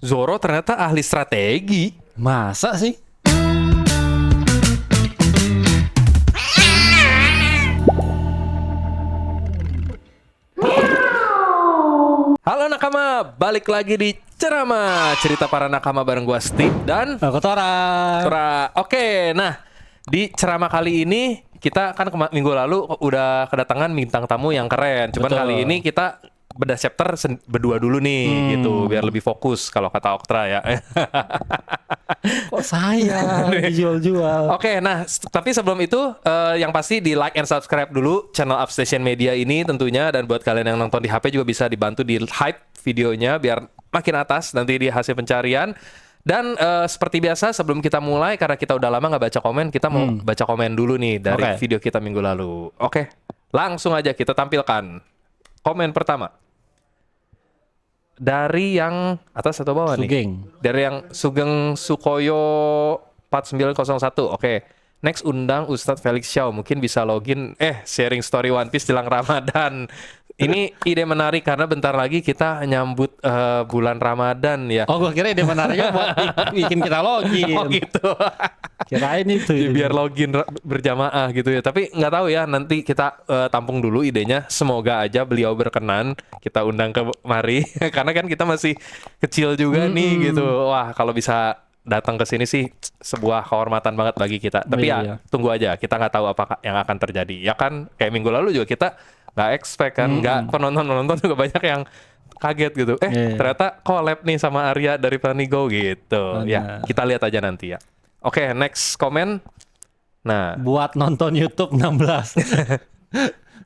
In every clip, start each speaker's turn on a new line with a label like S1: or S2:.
S1: Zoro ternyata ahli strategi.
S2: Masa sih?
S1: Halo nakama, balik lagi di Ceramah Cerita Para Nakama bareng gua Steve dan
S2: Aku Tora.
S1: Oke, nah di ceramah kali ini kita kan minggu lalu udah kedatangan bintang tamu yang keren. Cuman
S2: Betul.
S1: kali ini kita bedah chapter berdua dulu nih gitu biar lebih fokus kalau kata Oktra ya.
S2: Kok saya dijual-jual?
S1: Oke, nah tapi sebelum itu yang pasti di like and subscribe dulu channel Upstation Media ini tentunya, dan buat kalian yang nonton di HP juga bisa dibantu di hype videonya biar makin atas nanti di hasil pencarian. Dan seperti biasa sebelum kita mulai, karena kita udah lama nggak baca komen, kita mau baca komen dulu nih dari
S2: Oke.
S1: video kita minggu lalu. Oke, langsung aja kita tampilkan komen pertama. Dari yang atas atau bawah nih?
S2: Sugeng.
S1: Dari yang Sugeng Sukoyo 4901. Oke. Next undang Ustadz Felix Xiao, mungkin bisa login sharing story One Piece jelang Ramadan. Ini ide menarik karena bentar lagi kita nyambut bulan Ramadan ya.
S2: Oh, gue kira ide menariknya buat bikin kita login.
S1: Oh gitu.
S2: Kirain itu.
S1: Biar login berjamaah gitu ya. Tapi nggak tahu ya, nanti kita tampung dulu idenya. Semoga aja beliau berkenan kita undang kemari. Karena kan kita masih kecil juga nih gitu. Wah, kalau bisa datang ke sini sih sebuah kehormatan banget bagi kita. Tapi
S2: Iya.
S1: tunggu aja. Kita nggak tahu apa yang akan terjadi. Ya kan kayak minggu lalu juga kita nggak expect kan. Nggak penonton juga banyak yang kaget gitu. Ternyata collab nih sama Arya dari Planigo gitu. Ya, kita lihat aja nanti ya. Oke, next komen. Nah,
S2: Buat nonton YouTube 16.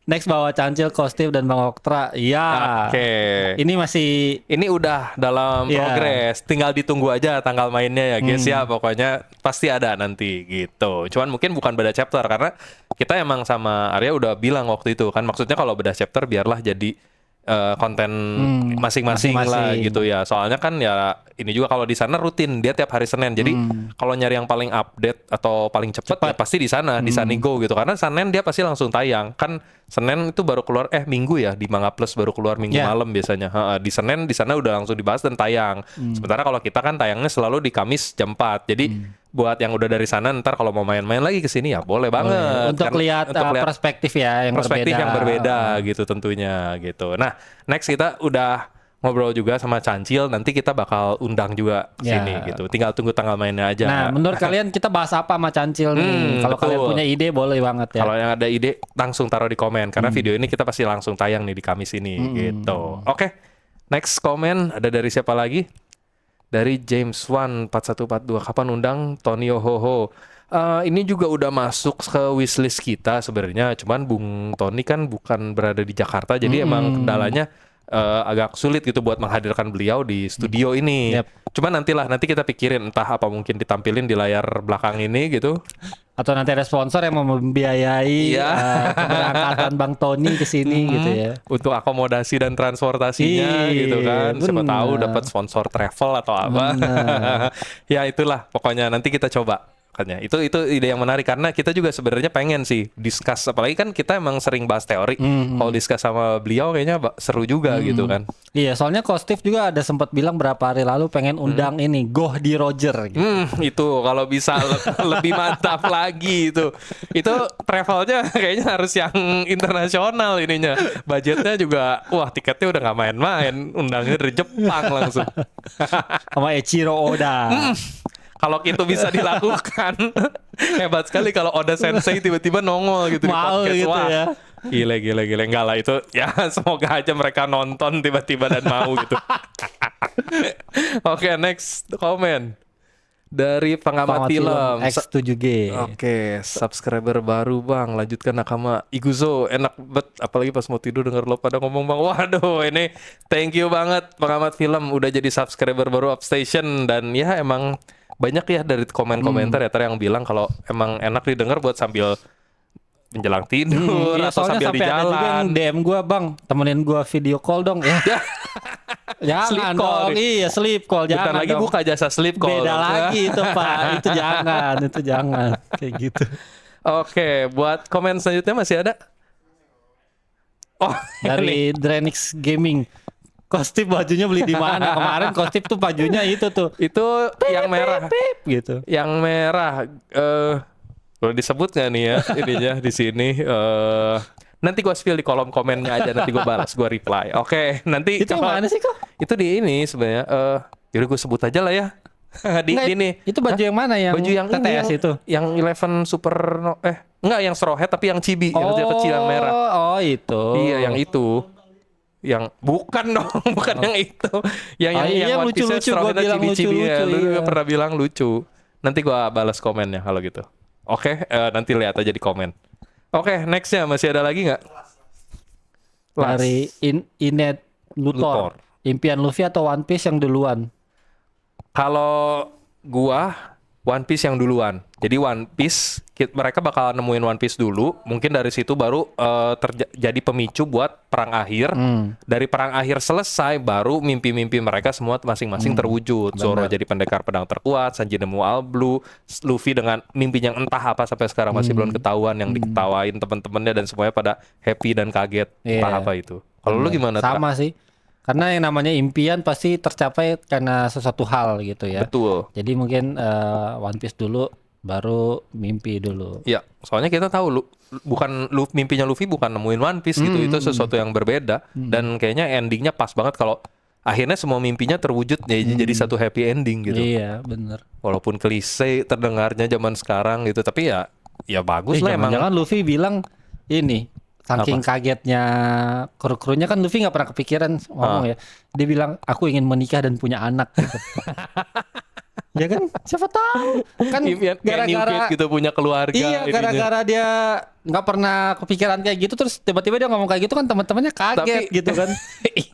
S2: Next bawa Cancil, Kostif, dan Bang Oktra. Iya.
S1: oke. Ini udah dalam
S2: Iya.
S1: progres. Tinggal ditunggu aja tanggal mainnya ya guys ya. Pokoknya pasti ada nanti gitu. Cuman mungkin bukan beda chapter karena kita emang sama Arya udah bilang waktu itu kan, maksudnya kalau beda chapter biarlah jadi konten masing-masing lah
S2: masing-masing.
S1: gitu ya. Soalnya kan ya ini juga kalau di sana rutin dia tiap hari Senin. Jadi kalau nyari yang paling update atau paling cepat ya pasti di sana, di Sanigo gitu. Karena Senin dia pasti langsung tayang. Kan Senin itu baru keluar Minggu ya, di Manga Plus baru keluar Minggu
S2: Ya.
S1: malam biasanya. Di Senin di sana udah langsung dibahas dan tayang. Sementara kalau kita kan tayangnya selalu di Kamis jam 4. Jadi buat yang udah dari sana ntar kalau mau main-main lagi ke sini ya boleh banget.
S2: Untuk
S1: Kan-
S2: lihat perspektif ya yang
S1: perspektif
S2: berbeda.
S1: yang berbeda gitu tentunya gitu. Nah, next kita udah ngobrol juga sama Cancil, nanti kita bakal undang juga
S2: Ya.
S1: sini gitu. Tinggal tunggu tanggal mainnya aja.
S2: Nah, menurut kalian kita bahas apa sama Cancil nih? Kalau
S1: betul.
S2: kalian punya ide boleh banget ya.
S1: Kalau yang ada ide langsung taruh di komen karena video ini kita pasti langsung tayang nih di Kamis ini gitu. Oke. Next komen ada dari siapa lagi? Dari James Wan 4142. Kapan undang Tony Ohoho? Ini juga udah masuk ke wishlist kita sebenarnya. Cuman Bung Tony kan bukan berada di Jakarta, jadi emang kendalanya agak sulit gitu buat menghadirkan beliau di studio ini.
S2: Yep.
S1: Cuman nanti kita pikirin entah apa mungkin ditampilin di layar belakang ini gitu.
S2: Atau nanti ada sponsor yang mau membiayai
S1: Iya.
S2: keberangkatan Bang Tony ke sini gitu ya.
S1: Untuk akomodasi dan transportasinya
S2: Iya,
S1: gitu kan. Siapa
S2: benar.
S1: tahu dapat sponsor travel atau apa. Ya itulah pokoknya nanti kita coba. Makanya itu ide yang menarik karena kita juga sebenarnya pengen sih discuss, apalagi kan kita emang sering bahas teori. Kalau discuss sama beliau kayaknya seru juga gitu kan.
S2: Iya, soalnya Kostif juga ada sempat bilang berapa hari lalu pengen undang ini Goh di Roger gitu.
S1: Itu kalau bisa lebih mantap lagi itu. Itu travelnya kayaknya harus yang internasional ininya. Budgetnya juga wah tiketnya udah nggak main-main. Undangnya dari Jepang langsung.
S2: Sama Eiichiro Oda.
S1: Kalau itu bisa dilakukan hebat sekali kalau Oda Sensei tiba-tiba nongol gitu di
S2: Mau
S1: podcast.
S2: gitu
S1: Wah,
S2: ya.
S1: Gile enggak lah itu ya semoga aja mereka nonton tiba-tiba dan mau gitu. Oke, next komen dari pengamat film.
S2: X7G.
S1: Oke, subscriber baru Bang. Lanjutkan Nakama Iguzo. Enak banget apalagi pas mau tidur denger lo pada ngomong Bang. Waduh, ini thank you banget pengamat film udah jadi subscriber baru Upstation. Dan ya emang banyak ya dari komen-komentar ya yang bilang kalau emang enak didengar buat sambil menjelang tidur
S2: Iya,
S1: atau
S2: soalnya
S1: sambil di
S2: sampai ada juga yang
S1: jalan.
S2: DM gue, Bang, temenin gue video call dong ya. Jangan
S1: Sleep
S2: dong.
S1: call.
S2: Iya, sleep call.
S1: Bentar
S2: Jangan
S1: lagi
S2: dong.
S1: buka jasa sleep call.
S2: Beda lagi itu, Pak. Itu jangan. Kayak gitu.
S1: Oke, buat komen selanjutnya masih ada? Oh, ini.
S2: Dari Drenix Gaming. Kostip bajunya beli di mana? Kemarin Kostip tuh bajunya itu tuh.
S1: Itu yang merah.
S2: Pip gitu.
S1: Yang merah boleh disebut nggak nih ya ininya di sini nanti gue spill di kolom komennya aja, nanti gue balas, gue reply. Oke, nanti
S2: Itu yang mana sih kok?
S1: Itu di ini sebenarnya yaudah gue sebut aja lah ya. di
S2: Enggak,
S1: ini
S2: itu baju yang mana yang
S1: baju yang ini
S2: TTS itu?
S1: yang 11 super enggak yang straw hat tapi yang chibi yang kecil yang merah.
S2: Oh, itu.
S1: Iya, yang itu. Yang bukan dong, bukan yang itu. Yang
S2: iya,
S1: One Piece-nya
S2: lucu-lucu,
S1: straw
S2: gua
S1: hat-nya
S2: bilang
S1: chibi-chibi ya.
S2: lucu-lucu,
S1: Lu juga
S2: iya.
S1: pernah bilang lucu. Nanti gua balas komennya kalau gitu. Oke, nanti lihat aja di komen. Oke, nextnya masih ada lagi nggak?
S2: Dari Inet
S1: Luthor.
S2: Luthor. Impian Luffy atau One Piece yang duluan?
S1: Kalau gua One Piece yang duluan. Jadi One Piece mereka bakal nemuin One Piece dulu. Mungkin dari situ baru terjadi pemicu buat perang akhir. Dari perang akhir selesai baru mimpi-mimpi mereka semua masing-masing terwujud. Zoro jadi pendekar pedang terkuat, Sanji nemu All Blue, Luffy dengan mimpi yang entah apa sampai sekarang masih belum ketahuan, yang diketawain teman-temannya dan semuanya pada happy dan kaget. Entah
S2: Iya.
S1: apa itu. Kalau lu gimana? Tra?
S2: Sama sih. Karena yang namanya impian pasti tercapai karena sesuatu hal gitu ya.
S1: Betul.
S2: Jadi mungkin One Piece dulu, baru mimpi dulu.
S1: Ya, soalnya kita tahu mimpinya Luffy bukan nemuin One Piece gitu, itu sesuatu yang berbeda dan kayaknya endingnya pas banget kalau akhirnya semua mimpinya terwujud jadi satu happy ending gitu.
S2: Iya, bener.
S1: Walaupun klise terdengarnya zaman sekarang gitu, tapi ya bagus lah emang.
S2: Jangan-jangan Luffy bilang ini, saking kagetnya kru-krunya kan Luffy nggak pernah kepikiran ngomong ya. Dia bilang aku ingin menikah dan punya anak gitu. Ya kan, siapa tahu kan
S1: Kayak New Kid gitu punya keluarga.
S2: Iya, gara-gara dia nggak pernah kepikiran kayak gitu, terus tiba-tiba dia ngomong kayak gitu kan teman-temannya kaget gitu kan.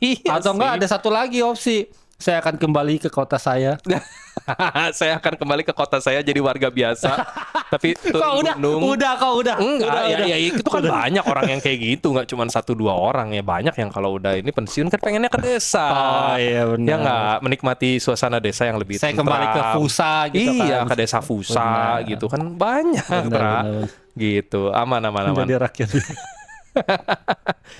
S1: Iya
S2: Atau enggak ada satu lagi opsi, saya akan kembali ke kota saya.
S1: Saya akan kembali ke kota saya jadi warga biasa. Tapi turun gunung.
S2: Udah.
S1: Enggak, ya itu kan banyak orang yang kayak gitu, nggak cuma 1-2 orang ya, banyak yang kalau udah ini pensiun kan pengennya ke desa.
S2: Oh iya benar.
S1: Ya nggak, menikmati suasana desa yang lebih
S2: Saya
S1: tentram.
S2: kembali ke Fusa gitu kan.
S1: Iya, ke desa Fusa gitu kan banyak,
S2: Benar.
S1: gitu. Aman.
S2: Jadi rakyat.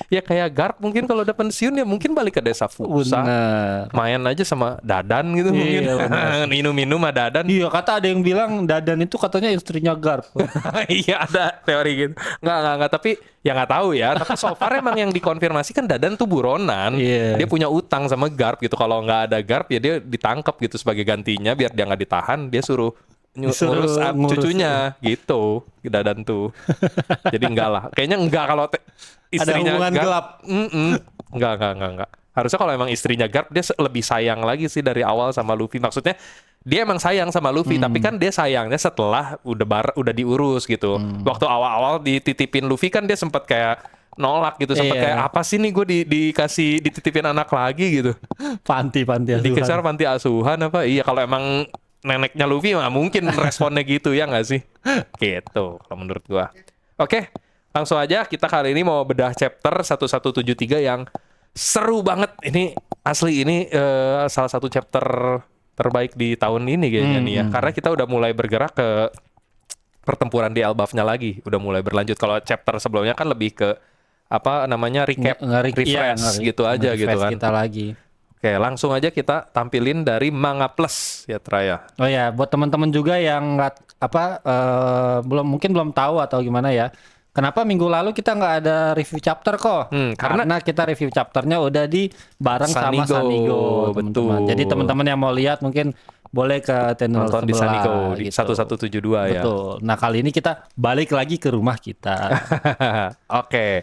S1: Ya kayak Garp mungkin kalau udah pensiun ya mungkin balik ke desa Fusa.
S2: Benar.
S1: Main aja sama Dadan gitu mungkin. Minum-minum sama Dadan.
S2: Iya, kata ada yang bilang Dadan itu katanya istrinya Garp.
S1: Iya, ada teori gitu. Enggak, tapi ya nggak tahu ya. Tapi so far emang yang dikonfirmasi kan Dadan tuh buronan.
S2: Iya.
S1: Dia punya utang sama Garp gitu. Kalau nggak ada Garp ya dia ditangkap gitu sebagai gantinya, biar dia nggak ditahan, dia suruh ngurus cucunya gitu. Dadan tuh. Jadi enggak lah. Kayaknya enggak kalau istrinya
S2: Ada hubungan
S1: Garp.
S2: gelap.
S1: Enggak. Harusnya kalau emang istrinya Garp dia lebih sayang lagi sih dari awal sama Luffy. Maksudnya dia emang sayang sama Luffy, tapi kan dia sayangnya setelah udah diurus gitu. Waktu awal-awal dititipin Luffy kan dia sempat kayak nolak gitu, sempat kayak apa sih nih gue dikasih dititipin anak lagi gitu.
S2: Panti asuhan.
S1: Dikejar panti asuhan apa? Iya, kalau emang neneknya Luffy mah mungkin responnya gitu ya nggak sih? Gitu kalau menurut gua. Oke, langsung aja kita kali ini mau bedah chapter 1173 yang seru banget. Ini asli ini salah satu chapter terbaik di tahun ini kayaknya nih ya. Karena kita udah mulai bergerak ke pertempuran di Elbafnya lagi, udah mulai berlanjut. Kalau chapter sebelumnya kan lebih ke apa namanya recap, refresh gitu aja gitu kan.
S2: Kita lagi.
S1: Oke, langsung aja kita tampilin dari Manga Plus ya Traya.
S2: Oh ya, buat teman-teman juga yang mungkin belum tahu atau gimana ya. Kenapa minggu lalu kita nggak ada review chapter kok? Karena kita review chapternya udah bareng sama Sanigo, teman-teman. Jadi teman-teman yang mau lihat mungkin boleh ke channel
S1: nonton di Sanigo di
S2: gitu.
S1: 1172 ya.
S2: Betul. Nah kali ini kita balik lagi ke rumah kita.
S1: Oke,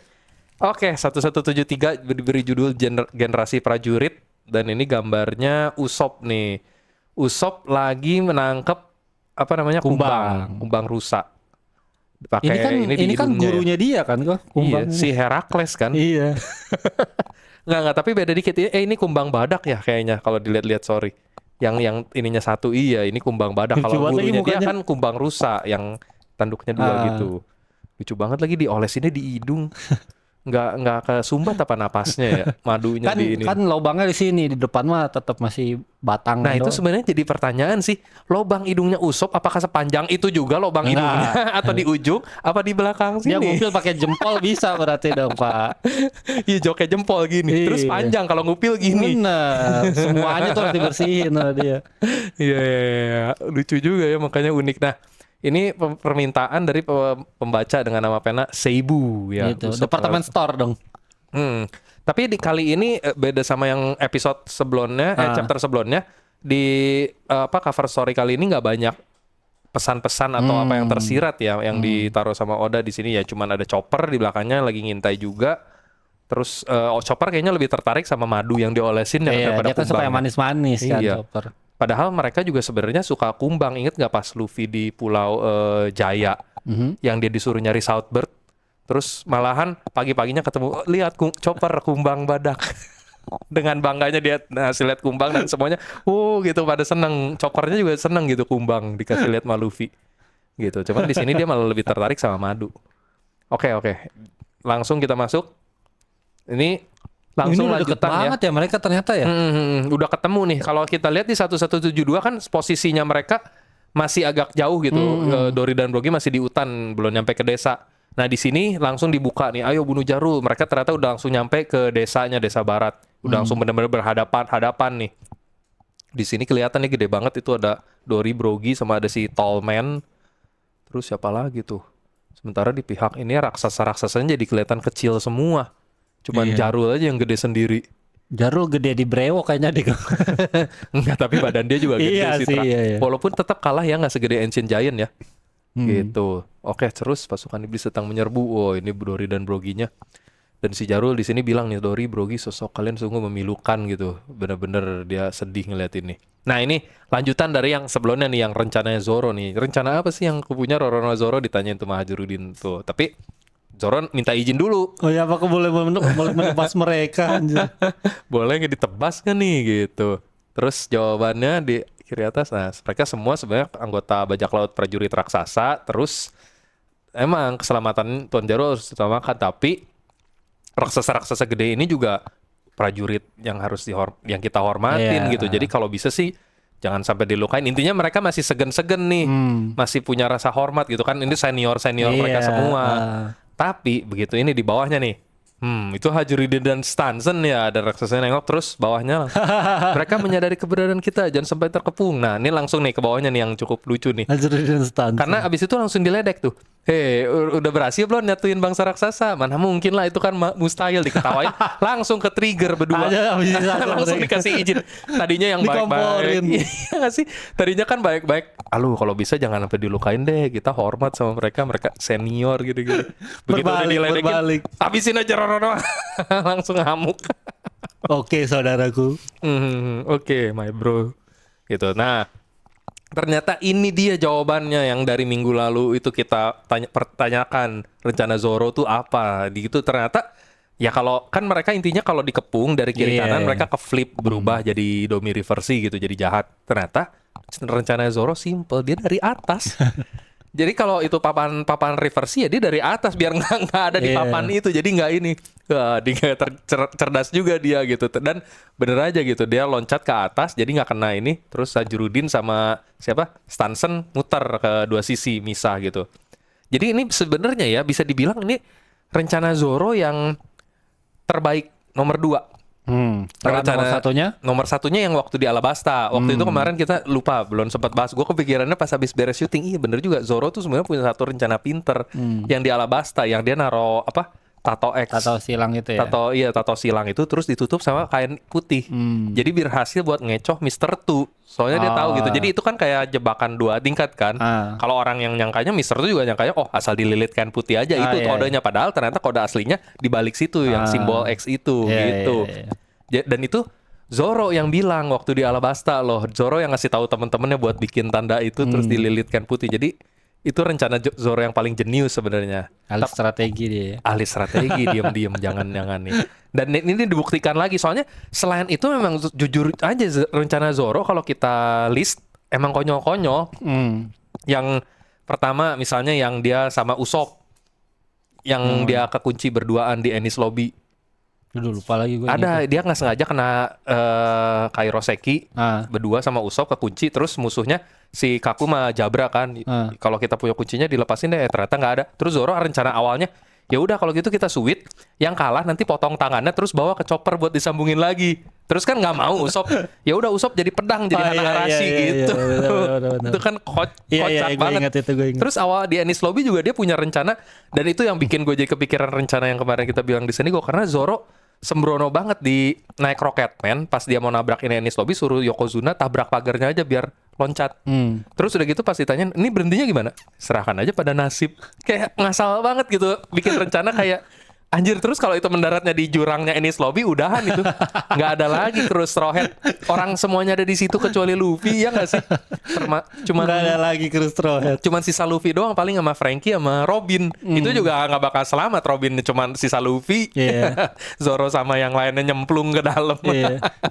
S1: 1173 diberi judul Generasi Prajurit. Dan ini gambarnya Usop nih. Usop lagi menangkap apa namanya kumbang rusa. Pakai
S2: ini kan gurunya dia kan kok.
S1: Iya, si Herakles kan.
S2: Iya.
S1: Nggak, tapi beda dikit. Ini kumbang badak ya kayaknya kalau dilihat-lihat, sorry. Yang ininya satu, iya ini kumbang badak. Kalau gurunya dia kan kumbang rusa yang tanduknya 2 gitu. Lucu banget lagi diolesinnya di hidung. nggak kesumbat apa napasnya ya madunya
S2: Kan
S1: di ini.
S2: kan lubangnya di sini, di depan mah tetap masih batang.
S1: Nah itu
S2: doang.
S1: sebenarnya jadi pertanyaan sih, lobang hidungnya Usop apakah sepanjang itu juga lobang
S2: Enggak.
S1: hidungnya atau di ujung apa di belakang
S2: Dia
S1: sini?
S2: ngupil pakai jempol bisa berarti dong, Pak.
S1: Iya joknya jempol gini, terus
S2: Iya.
S1: panjang kalau ngupil gini.
S2: Bener. Semuanya tuh harus dibersihin sama dia.
S1: Iya, iya, iya. Lucu juga ya makanya unik. Nah ini permintaan dari pembaca dengan nama pena Seibu ya.
S2: Gitu.
S1: Usop,
S2: Departemen store dong.
S1: Tapi di kali ini beda sama yang episode sebelumnya, chapter sebelumnya di cover story kali ini nggak banyak pesan-pesan atau apa yang tersirat ya, yang ditaruh sama Oda di sini ya, cuman ada Chopper di belakangnya lagi ngintai juga. Terus Chopper kayaknya lebih tertarik sama madu yang diolesin
S2: Iya,
S1: daripada
S2: dia kan suka yang
S1: kumbang.
S2: manis-manis kan,
S1: Iya.
S2: Chopper.
S1: Padahal mereka juga sebenarnya suka kumbang. Ingat nggak pas Luffy di Pulau Jaya yang dia disuruh nyari Southbird? Terus malahan pagi-paginya ketemu, "Oh, lihat Chopper kumbang badak." Dengan bangganya dia hasil lihat kumbang dan semuanya, gitu pada seneng. Choppernya juga seneng gitu kumbang dikasih lihat sama Luffy. Gitu. Cuman di sini dia malah lebih tertarik sama madu. Oke. Langsung kita masuk. Ini langsung
S2: Ini udah deket
S1: lanjutan ya.
S2: banget ya mereka ternyata ya.
S1: Udah ketemu nih. Kalau kita lihat di 1172 kan posisinya mereka masih agak jauh gitu. Dori dan Brogy masih di hutan, belum nyampe ke desa. Nah di sini langsung dibuka nih, ayo bunuh Jarul. Mereka ternyata udah langsung nyampe ke desanya, desa barat. Udah langsung benar-benar berhadapan nih. Di sini kelihatan nih gede banget, itu ada Dori, Brogy sama ada si Tallman. Terus siapa lagi tuh? Sementara di pihak ini raksasa-raksasanya jadi kelihatan kecil semua. Cuman Jarul aja yang gede sendiri.
S2: Jarul gede di brewok kayaknya deh.
S1: Enggak, tapi badan dia juga gede
S2: Iya
S1: sih.
S2: sih, iya.
S1: Walaupun tetap kalah ya, nggak segede Ancient Giant ya. Gitu. Oke, terus pasukan iblis sedang menyerbu. Oh, ini Dori dan Brogy-nya. Dan si Jarul di sini bilang nih, Dori, Brogy, sosok kalian sungguh memilukan gitu. Bener-bener dia sedih ngeliat ini. Nah ini lanjutan dari yang sebelumnya nih, yang rencananya Zoro nih. Rencana apa sih yang punya Roronoa Zoro, ditanyain tuh Mahajurudin tuh. Tapi Zoro minta izin dulu.
S2: Oh ya, apakah boleh menebas mereka? Anjir.
S1: Boleh nggak ditebas kan nih gitu. Terus jawabannya di kiri atas. Nah mereka semua sebenarnya anggota bajak laut prajurit raksasa. Terus emang keselamatan Tuan Jarul harus diutamakan. Tapi raksasa-raksasa gede ini juga prajurit yang harus yang kita hormatin gitu. Jadi kalau bisa sih jangan sampai dilukain. Intinya mereka masih segen-segen nih. Masih punya rasa hormat gitu kan. Ini senior-senior mereka semua. Tapi begitu ini di bawahnya nih. Itu Hajurudin dan Stanson ya, ada raksasanya nengok terus bawahnya langsung. Mereka menyadari keberadaan kita, jangan sampai terkepung. Nah, ini langsung nih ke bawahnya nih yang cukup lucu nih.
S2: Hajurudin Stanson.
S1: Karena abis itu langsung diledek tuh. Udah berhasil belum nyatuin bangsa raksasa? Mana mungkin lah, itu kan mustahil, diketawain. Langsung ke trigger berdua. Langsung dikasih izin. Tadinya yang baik-baik. Iya gak sih? Tadinya kan baik-baik. Aduh, kalau bisa jangan sampai dilukain deh. Kita hormat sama mereka. Mereka senior gitu-gitu. Begitu udah diledekin, habisin aja Roronoa. Langsung ngamuk.
S2: Oke, saudaraku.
S1: Oke, my bro. Gitu. Nah, ternyata ini dia jawabannya yang dari minggu lalu itu kita pertanyakan, rencana Zoro tuh apa. Di itu ternyata ya kalau kan mereka intinya kalau dikepung dari kiri kanan mereka ke flip, berubah jadi Domi Reversi gitu, jadi jahat. Ternyata rencana Zoro simple, dia dari atas. Jadi kalau itu papan reversi ya dia dari atas biar nggak ada di papan itu, jadi nggak ini. Wah, dia cerdas juga dia gitu. Dan bener aja gitu, dia loncat ke atas jadi nggak kena ini. Terus Hajurudin sama siapa Stanson muter ke dua sisi misah gitu. Jadi ini sebenarnya ya bisa dibilang ini rencana Zoro yang terbaik nomor 2. Nomor satunya yang waktu di Alabasta. Waktu itu kemarin kita lupa, belum sempat bahas. Gue kepikirannya pas habis beres syuting, iya bener juga, Zoro tuh sebenarnya punya satu rencana pinter yang di Alabasta, yang dia naro tato X,
S2: tato silang itu ya.
S1: Tato silang itu terus ditutup sama kain putih. Jadi berhasil buat ngecoh Mr. Tu. Soalnya dia tahu gitu. Jadi itu kan kayak jebakan 2 tingkat kan. Kalau orang yang nyangkanya Mr. Tu juga nyangkanya asal dililit kain putih aja itu kodenya. Padahal ternyata kode aslinya di balik situ yang simbol X itu gitu. Dan itu Zoro yang bilang waktu di Alabasta loh. Zoro yang ngasih tahu teman-temannya buat bikin tanda itu terus dililitkan putih. Jadi itu rencana Zoro yang paling jenius sebenarnya.
S2: Ahli strategi dia.
S1: Ahli strategi, diam-diam jangan nih. Dan ini dibuktikan lagi, soalnya selain itu memang jujur aja rencana Zoro kalau kita list emang konyol-konyol. Yang pertama misalnya yang dia sama Usopp. yang dia kekunci berduaan di Enies Lobby.
S2: Dulu lupa lagi gue.
S1: Ada, dia nggak sengaja kena Kairoseki berdua sama Usopp kekunci, terus musuhnya si Kakuma Jabra kan. Kalau kita punya kuncinya dilepasin deh, ternyata nggak ada. Terus Zoro rencana awalnya, ya udah kalau gitu kita suit, yang kalah nanti potong tangannya terus bawa ke chopper buat disambungin lagi. Terus kan nggak mau Usopp, ya udah Usopp jadi pedang, jadi Hana Arashi gitu.
S2: Bener.
S1: Itu kan kocak
S2: Gue
S1: banget.
S2: ingat itu, gue ingat.
S1: Terus awal di Enies Lobby juga dia punya rencana, dan itu yang bikin gue jadi kepikiran rencana yang kemarin kita bilang di sini gue, karena Zoro sembrono banget di naik Rocketman pas dia mau nabrak ini Enies Lobby, suruh Yokozuna tabrak pagarnya aja biar loncat. Terus udah gitu pas ditanyain, ini berhentinya gimana? Serahkan aja pada nasib. Kayak ngasal banget gitu, bikin rencana kayak anjir. Terus kalau itu mendaratnya di jurangnya Enies Lobby, udahan itu. Nggak ada lagi kru Straw Hat. Orang semuanya ada di situ kecuali Luffy, ya nggak sih? Cuman
S2: Nggak ada lagi kru Straw Hat.
S1: Cuman sisa Luffy doang paling sama Frankie sama Robin. Itu juga nggak bakal selamat. Robin cuman sisa Luffy. Zoro sama yang lainnya nyemplung ke dalam.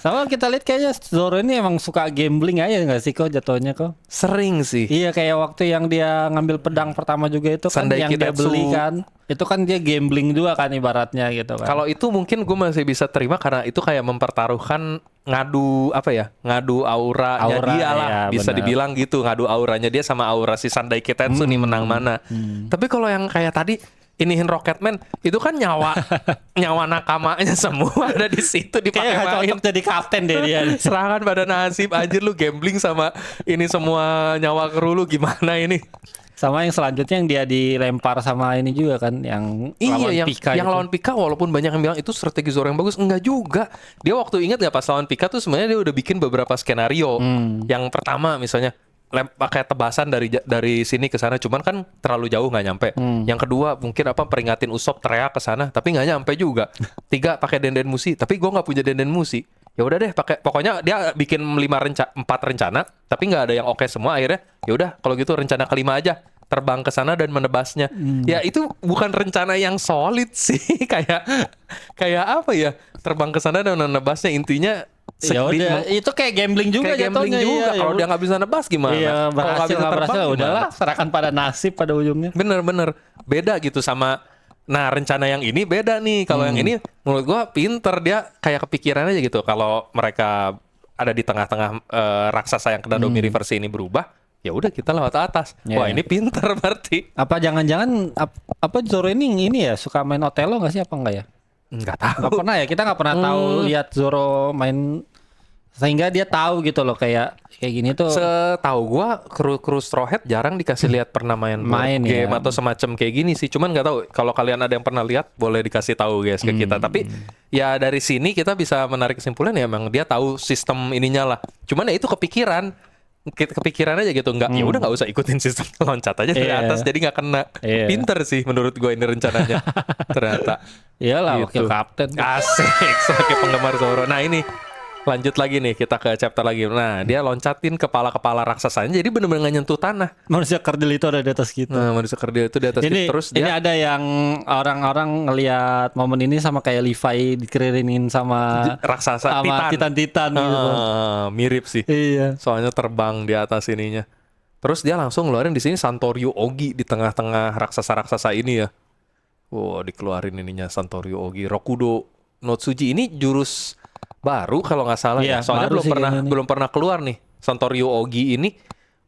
S2: Sama kita lihat kayaknya Zoro ini emang suka gambling aja nggak sih kok jatuhnya kok?
S1: Sering sih.
S2: Iya, kayak waktu yang dia ngambil pedang pertama juga itu kan
S1: Sandai
S2: yang dia
S1: Kitetsu.
S2: beli kan. Itu kan dia gambling juga kan ibaratnya gitu kan.
S1: Kalau itu mungkin gue masih bisa terima karena itu kayak mempertaruhkan ngadu auranya
S2: Aura,
S1: dia lah,
S2: ya,
S1: bisa
S2: benar.
S1: dibilang gitu, ngadu auranya dia sama aura si Sandai Kitetsu nih menang mana. Tapi kalau yang kayak tadi iniin Rocketman itu kan nyawa nakamanya semua ada di situ dipakai
S2: kayak nggak
S1: main.
S2: cocok jadi kapten deh dia.
S1: Serangan pada nasib, anjir lu gambling sama ini semua nyawa kru lu gimana ini?
S2: Sama yang selanjutnya yang dia dilempar sama ini juga kan, yang lawan Pika
S1: yang
S2: gitu.
S1: lawan Pika, walaupun banyak yang bilang itu strategi Zoro yang bagus, enggak juga. Dia waktu ingat nggak pas lawan Pika tuh sebenarnya dia udah bikin beberapa skenario. Yang pertama misalnya pakai tebasan dari sini ke sana, cuman kan terlalu jauh nggak nyampe. Yang kedua mungkin peringatin Usopp teriak ke sana, tapi nggak nyampe juga. 3 pakai denden musi, tapi gue nggak punya denden musi. Ya udah deh pokoknya dia bikin 4 rencana, tapi nggak ada yang oke semua. Akhirnya ya udah kalau gitu rencana kelima aja, terbang ke sana dan menebasnya. Ya itu bukan rencana yang solid sih. kayak apa ya, terbang ke sana dan menebasnya, intinya
S2: Ya udah, itu kayak gambling juga
S1: kayak gambling
S2: jatuhnya.
S1: juga.
S2: Iya,
S1: Kalau dia nggak bisa nebas gimana?
S2: Iya,
S1: Kalau nggak
S2: berhasil
S1: bisa
S2: nggak berhasil
S1: terbang
S2: udahlah,
S1: gimana?
S2: serahkan pada nasib pada ujungnya.
S1: Bener beda gitu sama. Nah rencana yang ini beda nih. Kalau yang ini menurut gua pinter, dia kayak kepikiran aja gitu. Kalau mereka ada di tengah-tengah raksasa yang kena Domi Reverse ini berubah, ya udah kita lewat atas. Wah ini pinter berarti.
S2: Apa jangan-jangan apa Zoro ini ya suka main Othello nggak sih, apa enggak ya?
S1: Nggak tahu.
S2: Nggak pernah ya, kita nggak pernah tahu lihat Zoro main sehingga dia tahu gitu loh kayak gini tuh.
S1: Setahu gua kru Straw Hat jarang dikasih lihat pernah main game
S2: ya.
S1: atau semacam kayak gini sih. Cuman nggak tahu, kalau kalian ada yang pernah lihat boleh dikasih tahu guys ke kita. Tapi ya dari sini kita bisa menarik kesimpulan ya emang dia tahu sistem ininya lah. Cuman ya itu kepikiran aja gitu, nggak ya udah nggak usah ikutin sistem loncat aja dari atas jadi nggak kena. Pinter sih menurut gue ini rencananya. Ternyata
S2: Iyalah
S1: gitu.
S2: wakil kapten.
S1: Asik sebagai penggemar Zoro. Nah ini lanjut lagi nih, kita ke chapter lagi. Nah dia loncatin kepala raksasanya, jadi bener-bener nggak nyentuh tanah.
S2: Manusia kerdil itu ada di atas kita.
S1: Nah manusia kerdil itu di atas kita. Terus
S2: ini
S1: dia
S2: ada yang orang-orang ngelihat momen ini sama kayak Levi dikelilingin sama
S1: raksasa
S2: sama Titan gitu.
S1: Mirip sih.
S2: Iya.
S1: Soalnya terbang di atas ininya. Terus dia langsung ngeluarin di sini Santoryu Ogi di tengah-tengah raksasa-raksasa ini ya. Wow, dikeluarin ininya Santoryu Ogi. Rokudo no Tsuji ini jurus baru kalau nggak salah ya. Soalnya belum pernah keluar nih Santoryu Ogi ini.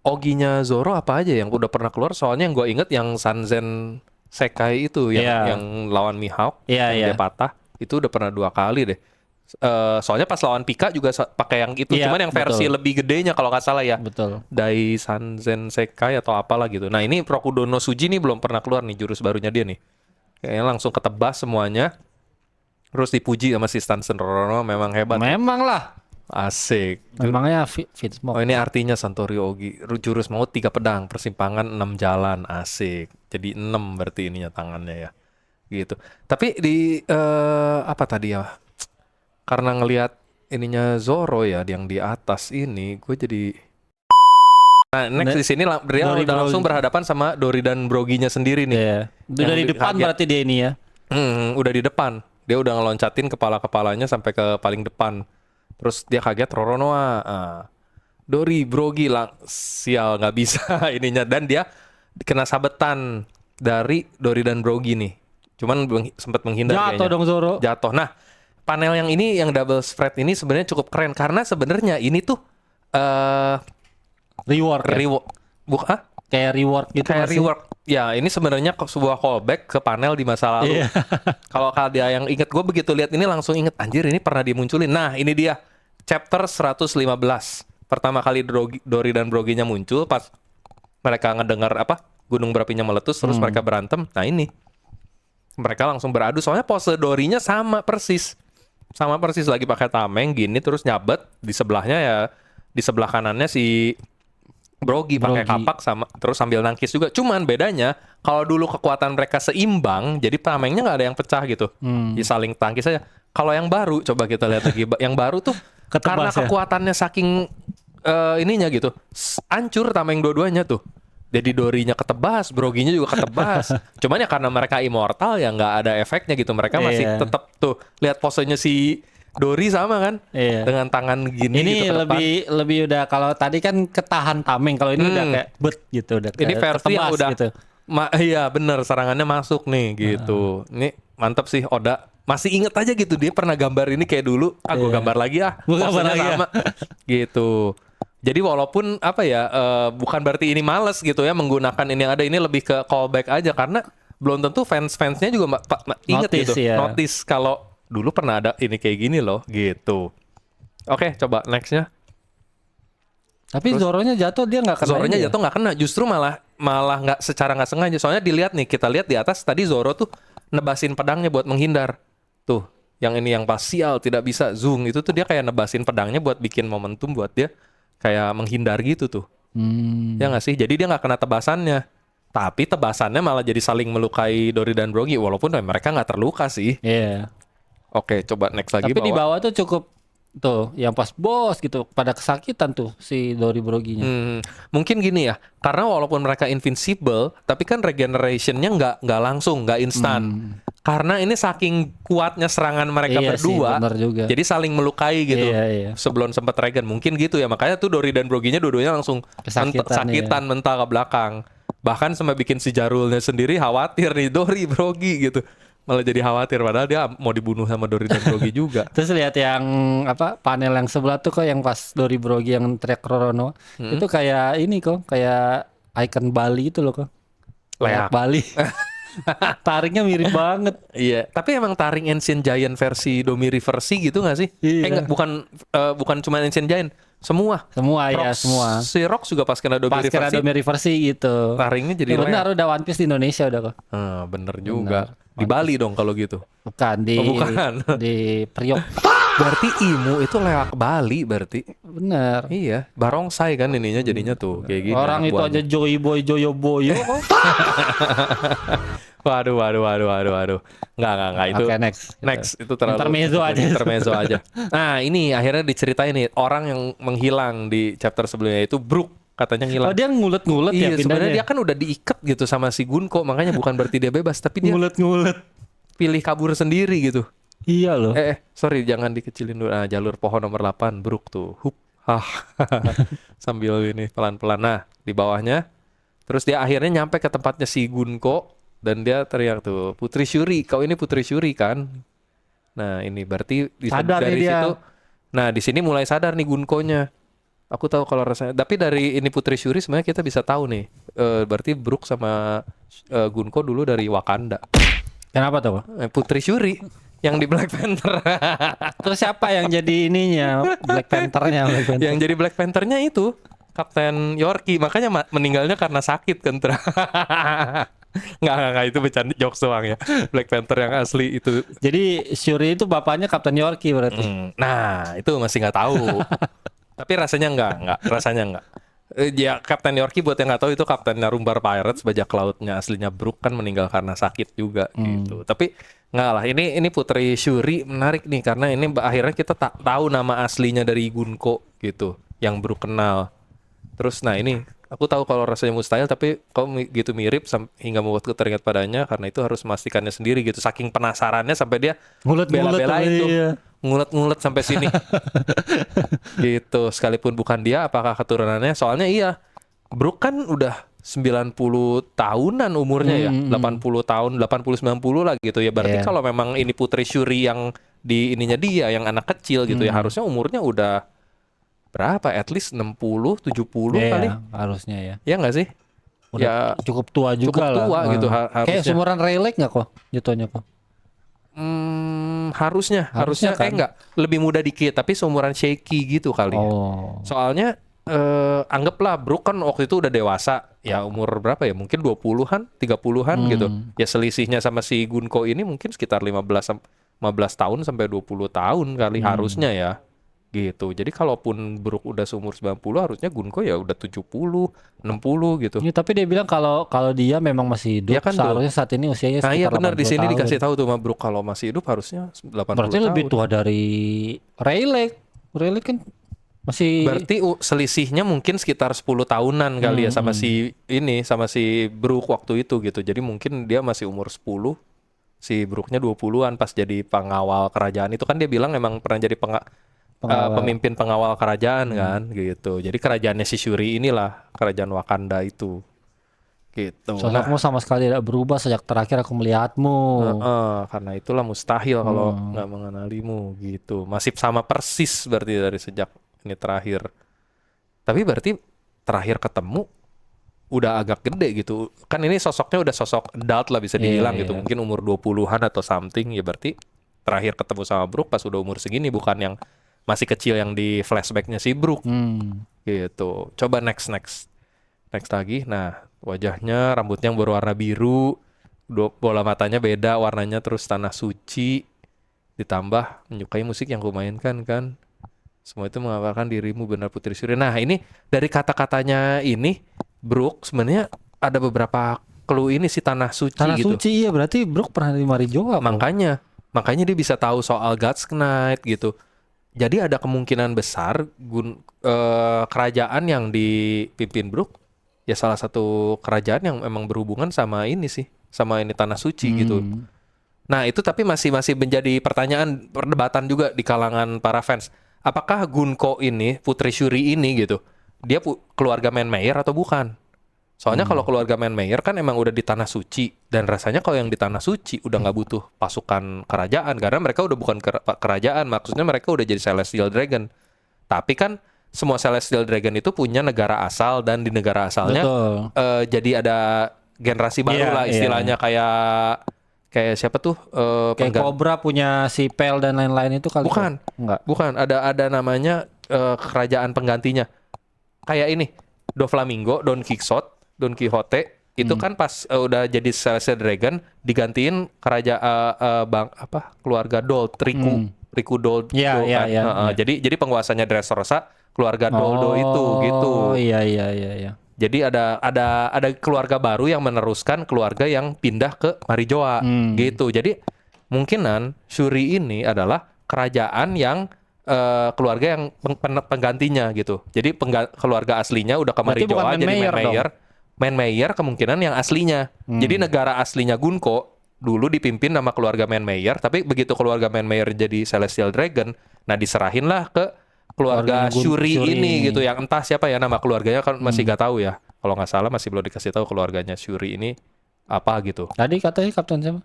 S1: Oginya Zoro apa aja yang udah pernah keluar? Soalnya yang gue inget yang Sanzen Sekai itu yang lawan Mihawk yang dia patah itu udah pernah 2 kali deh. Soalnya pas lawan Pika juga pakai yang itu, cuman yang versi lebih gedenya kalau nggak salah ya.
S2: Betul.
S1: Dai Sanzen Sekai atau apalah gitu. Nah ini Rokudo no Tsuji nih belum pernah keluar nih jurus barunya dia nih. Kayaknya langsung ketebas semuanya. Terus dipuji sama si Stansen Roronoa, memang hebat.
S2: Memang lah.
S1: Asik.
S2: Memangnya fit smoke.
S1: Oh ini artinya Santoryu Ogi. Jurus maut 3 pedang, persimpangan 6 jalan. Asik. Jadi 6 berarti ininya tangannya ya. Gitu. Tapi di apa tadi ya? Karena ngelihat ininya Zoro ya yang di atas ini, gue jadi next di sini dia udah langsung berhadapan sama Dori dan Broginya sendiri nih.
S2: Iya. Udah di depan berarti dia ini ya.
S1: Udah di depan. Dia udah ngeloncatin kepala-kepalanya sampai ke paling depan. Terus dia kaget Roronoa. Dori, Brogi lah, sial nggak bisa ininya. Dan dia kena sabetan dari Dori dan Brogi nih. Cuman sempat menghindar
S2: Jatuh
S1: kayaknya.
S2: dong Zoro.
S1: Jatuh. Nah, panel yang ini yang double spread ini sebenarnya cukup keren karena sebenarnya ini tuh
S2: Rework ya?
S1: reward
S2: Kayak rework gitu
S1: kayak
S2: nggak sih?
S1: rework. Ya, ini sebenarnya sebuah callback ke panel di masa lalu.
S2: Iya.
S1: Kalau kalian yang inget, gue begitu lihat ini langsung inget, anjir ini pernah dimunculin. Nah, ini dia chapter 115. Pertama kali Dory dan Brogy-nya muncul pas mereka ngedengar gunung berapinya meletus terus mereka berantem. Nah, ini mereka langsung beradu soalnya pose Dory-nya sama persis. Sama persis lagi pakai tameng gini terus nyabet di sebelahnya ya, di sebelah kanannya si Brogy pakai
S2: Brogy.
S1: kapak sama terus sambil nangkis juga. Cuman bedanya kalau dulu kekuatan mereka seimbang, jadi tamengnya nggak ada yang pecah gitu. Ya saling tangkis aja. Kalau yang baru coba kita lihat lagi. Yang baru tuh
S2: Ketebas
S1: karena
S2: ya?
S1: kekuatannya saking ininya gitu, hancur tameng dua-duanya tuh. Jadi Dory-nya ketebas, Brogy-nya juga ketebas. Cuman ya karena mereka immortal ya nggak ada efeknya gitu. Mereka masih
S2: Iya.
S1: tetap tuh lihat posenya si Dory sama kan,
S2: Iya.
S1: dengan tangan gini
S2: Ini
S1: gitu ke depan.
S2: lebih udah, kalau tadi kan ketahan tameng, kalau ini udah kayak bet gitu, udah
S1: Ini
S2: kayak
S1: versi yang
S2: ketebas
S1: udah
S2: gitu.
S1: iya bener serangannya masuk nih gitu. Ini mantep sih Oda. Masih inget aja gitu dia pernah gambar ini kayak dulu. Gue
S2: Iya.
S1: gambar lagi
S2: Gua gambar
S1: posenya
S2: lagi ya.
S1: sama. Gitu. Jadi walaupun bukan berarti ini males gitu ya menggunakan ini yang ada, ini lebih ke callback aja karena belum tentu fans-fansnya juga inget
S2: Notice,
S1: gitu.
S2: ya.
S1: Notice kalau dulu pernah ada ini kayak gini loh gitu. Oke, coba nextnya.
S2: Tapi Zoronya jatuh dia nggak kena.
S1: Zoronya
S2: ini ya?
S1: jatuh nggak kena, justru malah nggak secara nggak sengaja. Soalnya dilihat nih, kita lihat di atas tadi Zoro tuh nebasin pedangnya buat menghindar. Tuh, yang ini yang pas sial tidak bisa zoom itu tuh dia kayak nebasin pedangnya buat bikin momentum buat dia kayak menghindar gitu tuh. Ya nggak sih? Jadi dia nggak kena tebasannya. Tapi tebasannya malah jadi saling melukai Dory dan Brogy walaupun mereka nggak terluka sih.
S2: Iya.
S1: Oke, coba next lagi
S2: Tapi di
S1: bawa.
S2: bawah tuh cukup tuh, yang pas bos gitu pada kesakitan tuh si Dory Brogy-nya.
S1: Mungkin gini ya, karena walaupun mereka invincible, tapi kan regenerationnya nggak langsung, nggak instan. Karena ini saking kuatnya serangan mereka
S2: Iya sih,
S1: berdua,
S2: bener juga.
S1: jadi saling melukai gitu.
S2: Iya, iya.
S1: Sebelum sempat regen, mungkin gitu ya. Makanya tuh Dory dan Brogy-nya dua-duanya langsung
S2: Kesakitan,
S1: mental ke belakang. Bahkan sampai bikin si Jarulnya sendiri khawatir nih, Dory, Brogy gitu. Malah jadi khawatir padahal dia mau dibunuh sama Dory dan Brogy juga.
S2: Terus lihat yang panel yang sebelah tuh kok, yang pas Dory Brogy yang teriak Roronoa itu kayak ini kok, kayak icon Bali itu loh kok.
S1: Leak.
S2: Bali. Tariknya mirip banget.
S1: Iya, tapi emang taring Ancient Giant versi Domiri versi gitu gak sih?
S2: Iya.
S1: Enggak, bukan cuma Ancient Giant, semua.
S2: Semua ya,
S1: Rox-
S2: semua.
S1: Si Rox juga pas kena Domiri
S2: Pas kira
S1: versi,
S2: Domiri versi gitu.
S1: taringnya jadi
S2: Ya benar,
S1: leak.
S2: udah One Piece di Indonesia udah kok.
S1: Bener juga. Di Bali dong kalau gitu.
S2: Bukan di
S1: Oh, bukan.
S2: di Priok.
S1: Berarti Imu itu lewat Bali berarti.
S2: Bener.
S1: Iya, barongsai kan ininya jadinya tuh kayak gini.
S2: Orang
S1: anak
S2: itu
S1: buahnya.
S2: aja Joy Boy Joyo Boyo kok.
S1: Waduh. Enggak itu.
S2: Oke, next.
S1: Next, itu terlalu
S2: Intermezzo aja.
S1: Intermezzo aja. Nah, ini akhirnya diceritain nih orang yang menghilang di chapter sebelumnya itu Brook, katanya ngilang.
S2: Oh, dia ngulet-ngulet ya
S1: Iya,
S2: pindahnya.
S1: sebenarnya dia kan udah diikat gitu sama si Gunko, makanya bukan berarti dia bebas, tapi dia
S2: ngulet-ngulet.
S1: pilih kabur sendiri gitu.
S2: Iya loh.
S1: Sorry, jangan dikecilin dulu. Nah, jalur pohon nomor 8, Brook tuh. Hup. Sambil ini pelan-pelan. Nah, di bawahnya. Terus dia akhirnya nyampe ke tempatnya si Gunko dan dia teriak tuh, Putri Shuri, kau ini Putri Shuri kan? Nah, ini berarti
S2: Sadar
S1: dari
S2: nih dia.
S1: situ. Nah, di sini mulai sadar nih Gunko-nya. Aku tahu kalau rasanya. Tapi dari ini Putri Shuri sebenarnya kita bisa tahu nih. Berarti Brook sama Gunko dulu dari Wakanda.
S2: Kenapa tuh?
S1: Putri Shuri yang di Black Panther.
S2: Terus siapa yang jadi ininya? Black Panther-nya, Black Panther.
S1: Yang jadi Black Panther-nya itu Kapten Yorki, makanya meninggalnya karena sakit kan. Nggak, itu bercanda jokes doang ya. Black Panther yang asli itu.
S2: Jadi Shuri itu bapaknya Kapten Yorki berarti.
S1: Nah, itu masih nggak tahu. Tapi rasanya rasanya nggak. Ya, Kapten Yorki buat yang nggak tahu itu kaptennya Rumbar Pirates, bajak lautnya aslinya Brook kan meninggal karena sakit juga gitu. Tapi nggak lah, ini Putri Shuri menarik nih karena ini akhirnya kita tahu nama aslinya dari Gunko gitu, yang Brook kenal. Terus nah ini aku tahu kalau rasanya mustahil tapi kok gitu mirip hingga membuatku teringat padanya karena itu harus memastikannya sendiri gitu. Saking penasarannya sampai dia
S2: Ngulet-ngulet
S1: bela-belain tuh.
S2: iya.
S1: Ngulet-ngulet sampai sini. Gitu. Sekalipun bukan dia apakah keturunannya? Soalnya iya. Brook kan udah 90 tahunan umurnya ya, 80 tahun, 80 90 lah gitu ya. Berarti
S2: Iya.
S1: kalau memang ini Putri Shuri yang di ininya dia yang anak kecil gitu ya, harusnya umurnya udah berapa? At least 60, 70 kali.
S2: Iya, harusnya ya.
S1: Ya nggak sih?
S2: Udah
S1: Ya
S2: cukup tua juga
S1: cukup
S2: lah.
S1: tua gitu
S2: Kayak
S1: harusnya.
S2: seumuran Rayleigh nggak kok jatuhnya kok?
S1: Harusnya
S2: kan?
S1: enggak, lebih muda dikit tapi seumuran Shaky gitu kali.
S2: Oh.
S1: Soalnya anggaplah Brook kan waktu itu udah dewasa, ya umur berapa ya? Mungkin 20-an, 30-an gitu. Ya selisihnya sama si Gunko ini mungkin sekitar 15 tahun sampai 20 tahun kali harusnya ya. Gitu. Jadi kalaupun Brook udah seumur 90 harusnya Gunko ya udah 70, 60 gitu.
S2: Ini tapi dia bilang kalau dia memang masih hidup,
S1: Iya kan,
S2: seharusnya saat ini usianya
S1: Nah iya
S2: sekitar
S1: benar, di
S2: 80
S1: sini
S2: tahun.
S1: dikasih tahu tuh sama Brook kalau masih hidup harusnya 80
S2: Berarti
S1: tahun.
S2: lebih tua dari Rayleigh. Rayleigh kan masih
S1: Berarti selisihnya mungkin sekitar 10 tahunan kali ya sama si Brook waktu itu gitu. Jadi mungkin dia masih umur 10, si Brooknya 20-an pas jadi pengawal kerajaan. Itu kan dia bilang emang pernah jadi pemimpin pengawal kerajaan kan gitu. Jadi kerajaannya si Shuri inilah kerajaan Wakanda itu. Gitu.
S2: sosokmu sama sekali tidak berubah sejak terakhir aku melihatmu.
S1: Karena itulah mustahil kalau nggak mengenalimu gitu. Masih sama persis berarti dari sejak ini terakhir. Tapi berarti terakhir ketemu udah agak gede gitu. Kan ini sosoknya udah sosok adult lah bisa dibilang gitu. Mungkin umur 20-an atau something ya, berarti terakhir ketemu sama Brook pas udah umur segini, bukan yang masih kecil yang di flashbacknya si Brook. Gitu. Coba next lagi. Nah, wajahnya, rambutnya yang berwarna biru, bola matanya beda warnanya, terus tanah suci, ditambah menyukai musik yang kumainkan kan. Semua itu mengabarkan dirimu benar Putri Shuri. Nah, ini dari kata-katanya ini Brook sebenarnya ada beberapa clue ini si tanah suci
S2: Tanah
S1: gitu.
S2: suci iya, berarti Brook pernah di Marijoa.
S1: Makanya dia bisa tahu soal God's Knight gitu. Jadi ada kemungkinan besar kerajaan yang dipimpin Brook ya salah satu kerajaan yang memang berhubungan sama ini sih, sama ini tanah suci gitu. Nah, itu tapi masih menjadi pertanyaan, perdebatan juga di kalangan para fans. Apakah Gunko ini, Putri Shuri ini gitu, dia keluarga Manmeyer atau bukan? Soalnya kalau keluarga Manmeyer kan emang udah di tanah suci, dan rasanya kalau yang di tanah suci udah nggak butuh pasukan kerajaan karena mereka udah bukan kerajaan, maksudnya mereka udah jadi Celestial Dragon. Tapi kan semua Celestial Dragon itu punya negara asal, dan di negara asalnya jadi ada generasi baru lah istilahnya. Kayak siapa tuh?
S2: Kayak Cobra punya si Pel dan lain-lain itu kali.
S1: Bukan. Ada namanya kerajaan penggantinya. Kayak ini, Doflamingo, Don Quixote itu kan pas udah jadi Celestial Dragon digantiin keluarga Dold, Riku Dold. Jadi penguasanya Dressrosa keluarga Doldo itu gitu.
S2: Iya.
S1: Jadi ada keluarga baru yang meneruskan keluarga yang pindah ke Marijoa gitu. Jadi mungkinan Shuri ini adalah kerajaan yang keluarga yang penggantinya gitu. Jadi keluarga aslinya udah ke Marijoa jadi Manmeyer kemungkinan yang aslinya. Jadi negara aslinya Gunko dulu dipimpin nama keluarga Manmeyer, tapi begitu keluarga Manmeyer jadi Celestial Dragon, nah diserahinlah ke keluarga Shuri ini gitu, yang entah siapa ya nama keluarganya kan masih gak tahu ya. Kalau nggak salah masih belum dikasih tahu keluarganya Shuri ini apa gitu.
S2: Tadi katanya Kapten siapa?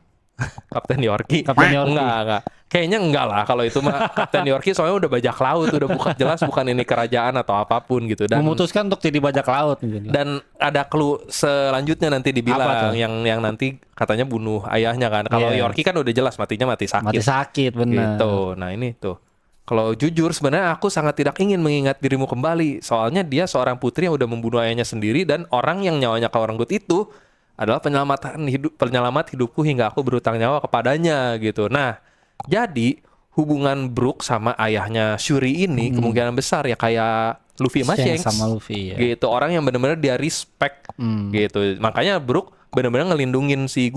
S1: Kapten Yorki.
S2: Yorki.
S1: Enggak. Kayaknya enggak lah kalau itu mah. Kapten Yorki soalnya udah bajak laut, udah jelas bukan ini kerajaan atau apapun gitu. Dan
S2: memutuskan untuk jadi bajak laut.
S1: Dan ada clue selanjutnya nanti dibilang yang nanti katanya bunuh ayahnya kan. Kalau Yorki kan udah jelas matinya mati sakit.
S2: Mati sakit benar.
S1: Gitu. Nah ini tuh. Kalau jujur sebenarnya aku sangat tidak ingin mengingat dirimu kembali. Soalnya dia seorang putri yang udah membunuh ayahnya sendiri, dan orang yang nyawanya kau renggut itu adalah penyelamat hidupku hingga aku berutang nyawa kepadanya gitu. Nah, jadi hubungan Brook sama ayahnya Shuri ini kemungkinan besar ya kayak Luffy sama Shanks
S2: sama Luffy ya.
S1: Gitu, orang yang benar-benar dia respect gitu. Makanya Brook benar-benar ngelindungin si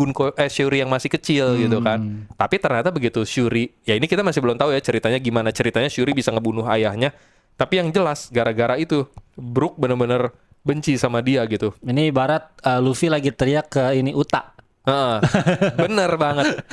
S1: Shuri yang masih kecil gitu kan. Tapi ternyata begitu Shuri, ya ini kita masih belum tahu ya ceritanya gimana, ceritanya Shuri bisa ngebunuh ayahnya. Tapi yang jelas gara-gara itu Brook benar-benar benci sama dia gitu.
S2: Ini ibarat Luffy lagi teriak ke ini Uta.
S1: Bener banget.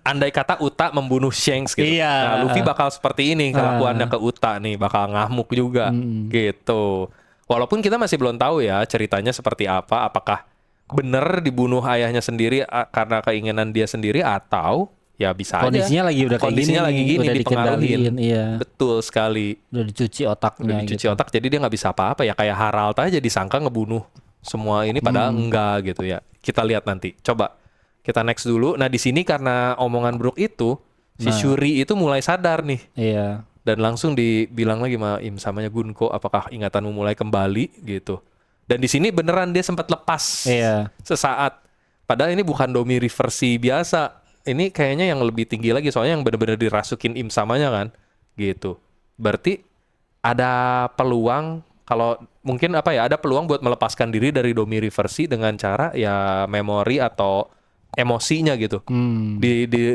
S1: Andai kata Uta membunuh Shanks gitu.
S2: Iya.
S1: Nah, Luffy bakal seperti ini kelakuannya ke Uta nih, bakal ngamuk juga gitu. Walaupun kita masih belum tahu ya ceritanya seperti apa, apakah bener dibunuh ayahnya sendiri karena keinginan dia sendiri atau ya bisa
S2: Kondisinya
S1: aja.
S2: lagi udah kayak
S1: Kondisinya
S2: gini
S1: lagi
S2: nih,
S1: gini
S2: udah
S1: dipengaruhin.
S2: dikendaliin, iya.
S1: Betul sekali.
S2: Udah dicuci
S1: Udah
S2: otaknya
S1: dicuci
S2: gitu.
S1: otak jadi dia nggak bisa apa-apa ya, kayak Harald aja disangka ngebunuh semua ini padahal enggak gitu ya. Kita lihat nanti. Coba kita next dulu. Nah, di sini karena omongan Brook itu si Shuri itu mulai sadar nih
S2: Iya.
S1: dan langsung dibilang lagi sama Im samanya Gunko, apakah ingatanmu mulai kembali gitu. Dan di sini beneran dia sempat lepas
S2: Iya.
S1: sesaat. Padahal ini bukan Domiri versi biasa. Ini kayaknya yang lebih tinggi lagi soalnya yang bener-bener dirasukin Im samanya kan. Gitu. Berarti ada peluang kalau mungkin apa ya, ada peluang buat melepaskan diri dari Domiri versi dengan cara ya memori atau emosinya gitu.